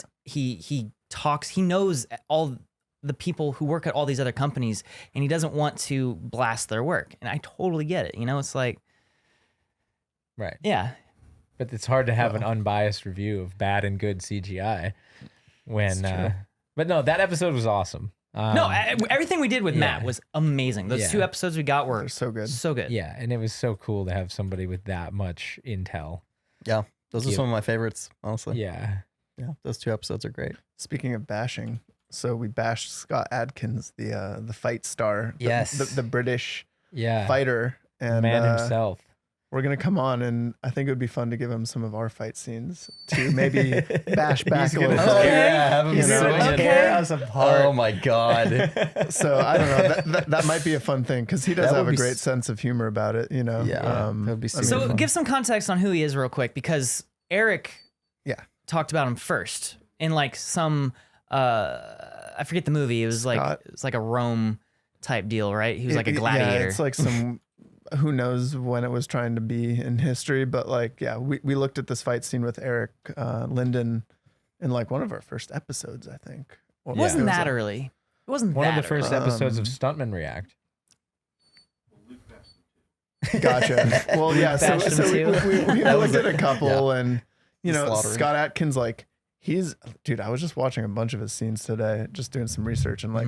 talks, he knows all the people who work at all these other companies, and he doesn't want to blast their work. And I totally get it. It's like, Right. yeah. But it's hard to have an unbiased review of bad and good CGI when but no, that episode was awesome. Everything we did with Matt was amazing. Those 2 episodes we got were They're so good. So good. Yeah, and it was so cool to have somebody with that much intel. Yeah, those are some of my favorites, honestly. Yeah. Yeah, those 2 episodes are great. Speaking of bashing, so we bashed Scott Adkins, the fight star, Yes. the British Yeah. fighter, and Man himself. we're gonna come on, and I think it would be fun to give him some of our fight scenes to maybe bash back a little bit. have him He's gonna swing it. tear us apart. Oh my god. So I don't know. That might be a fun thing because he does That have would a be great sense of humor about it. Yeah, that would be super So fun. give some context on who he is real quick, because Eric talked about him first in like some I forget the movie. It was Scott. like a Rome type deal, right? He was like a gladiator. Yeah, it's like some. Who knows when it was trying to be in history, but like, yeah, we looked at this fight scene with Eric Linden in like one of our first episodes, I think. It wasn't was that like- early. It wasn't One of that the first early. episodes of Stuntman React. Gotcha. Well, yeah. So, bashed him so we too. looked at a couple, and The slaughtering. Scott Atkins, like dude. I was just watching a bunch of his scenes today, just doing some research, and like,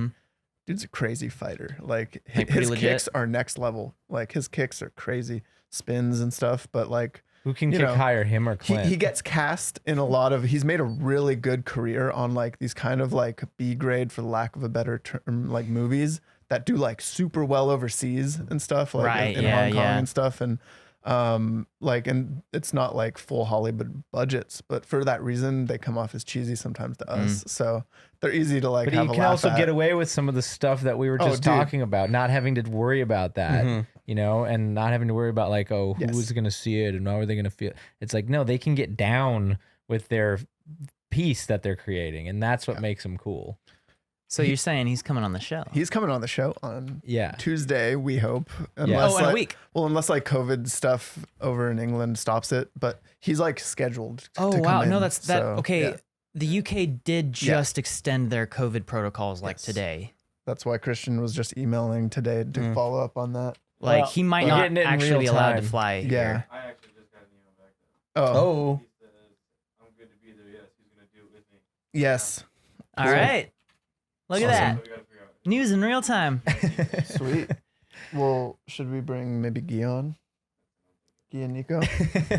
dude's a crazy fighter. Like pretty his legit. kicks are next level. Like his kicks are crazy, spins and stuff. But like, Who can You kick know, higher, him or Clint? he gets cast in a lot of. He's made a really good career on like these kind of like B grade, for the lack of a better term, like movies that do like super well overseas and stuff, like Right, in yeah, Hong Kong yeah. and stuff, and like, and it's not like full Hollywood budgets, but for that reason they come off as cheesy sometimes to us. So they're easy to like But have he a can laugh also at. get away with some of the stuff that we were Oh, just dude. talking about, not having to worry about that, and not having to worry about like, oh, who Yes. was going to see it and how are they going to feel? It's like, no, they can get down with their piece that they're creating, and that's what makes them cool. So you're saying he's coming on the show? He's coming on the show on Yeah. Tuesday, we hope. Oh, in a like, week. Well, unless like COVID stuff over in England stops it, but he's like scheduled. Oh to wow! come No, in, that's that. so, Okay, yeah. the UK did just extend their COVID protocols like Yes. today. That's why Christian was just emailing today to follow up on that. Like Well, he might we're not getting it in actually real be allowed to time. fly. Yeah. here. I actually just got an email back though. Oh, Oh, He says, I'm good to be there. Yes, he's gonna do it with me. yes. All right. Look at Awesome. that. We gotta figure out. News in real time. Sweet. Well, should we bring maybe Guy on? Guy and Nico?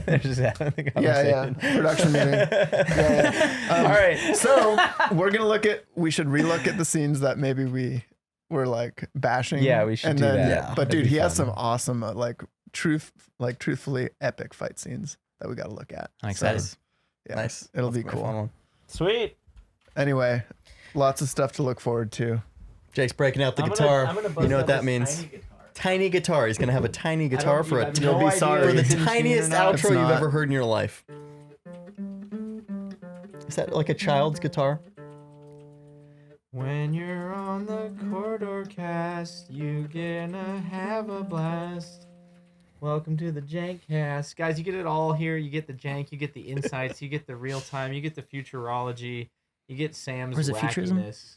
They're just having the Yeah. conversation. Production meeting. Yeah. All right. So we're gonna we should relook at the scenes that maybe we were like bashing. Yeah, we should and do then, that. Yeah. But That'd dude, be he has fun. some awesome truthfully epic fight scenes that we got to look at. I'm excited. So, yeah, nice. It'll That's be a fun cool. one. Sweet. Anyway, lots of stuff to look forward to. Jake's breaking out the guitar. You know what that means? Tiny guitar. He's gonna have a tiny guitar for a You'll be sorry. for the It's tiniest It's outro you've not. ever heard in your life. Is that like a child's guitar? When you're on the corridor cast, you gonna have a blast. Welcome to the Jankcast. Guys, you get it all here. You get the jank, you get the insights, you get the real time, you get the futurology, you get Sam's Or is it futurism? wackiness.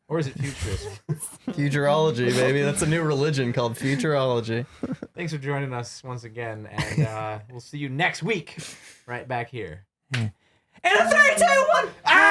Or is it futurism? Futurology, baby. That's a new religion called futurology. Thanks for joining us once again, and we'll see you next week right back here. And a 3, 2, 1. Ah!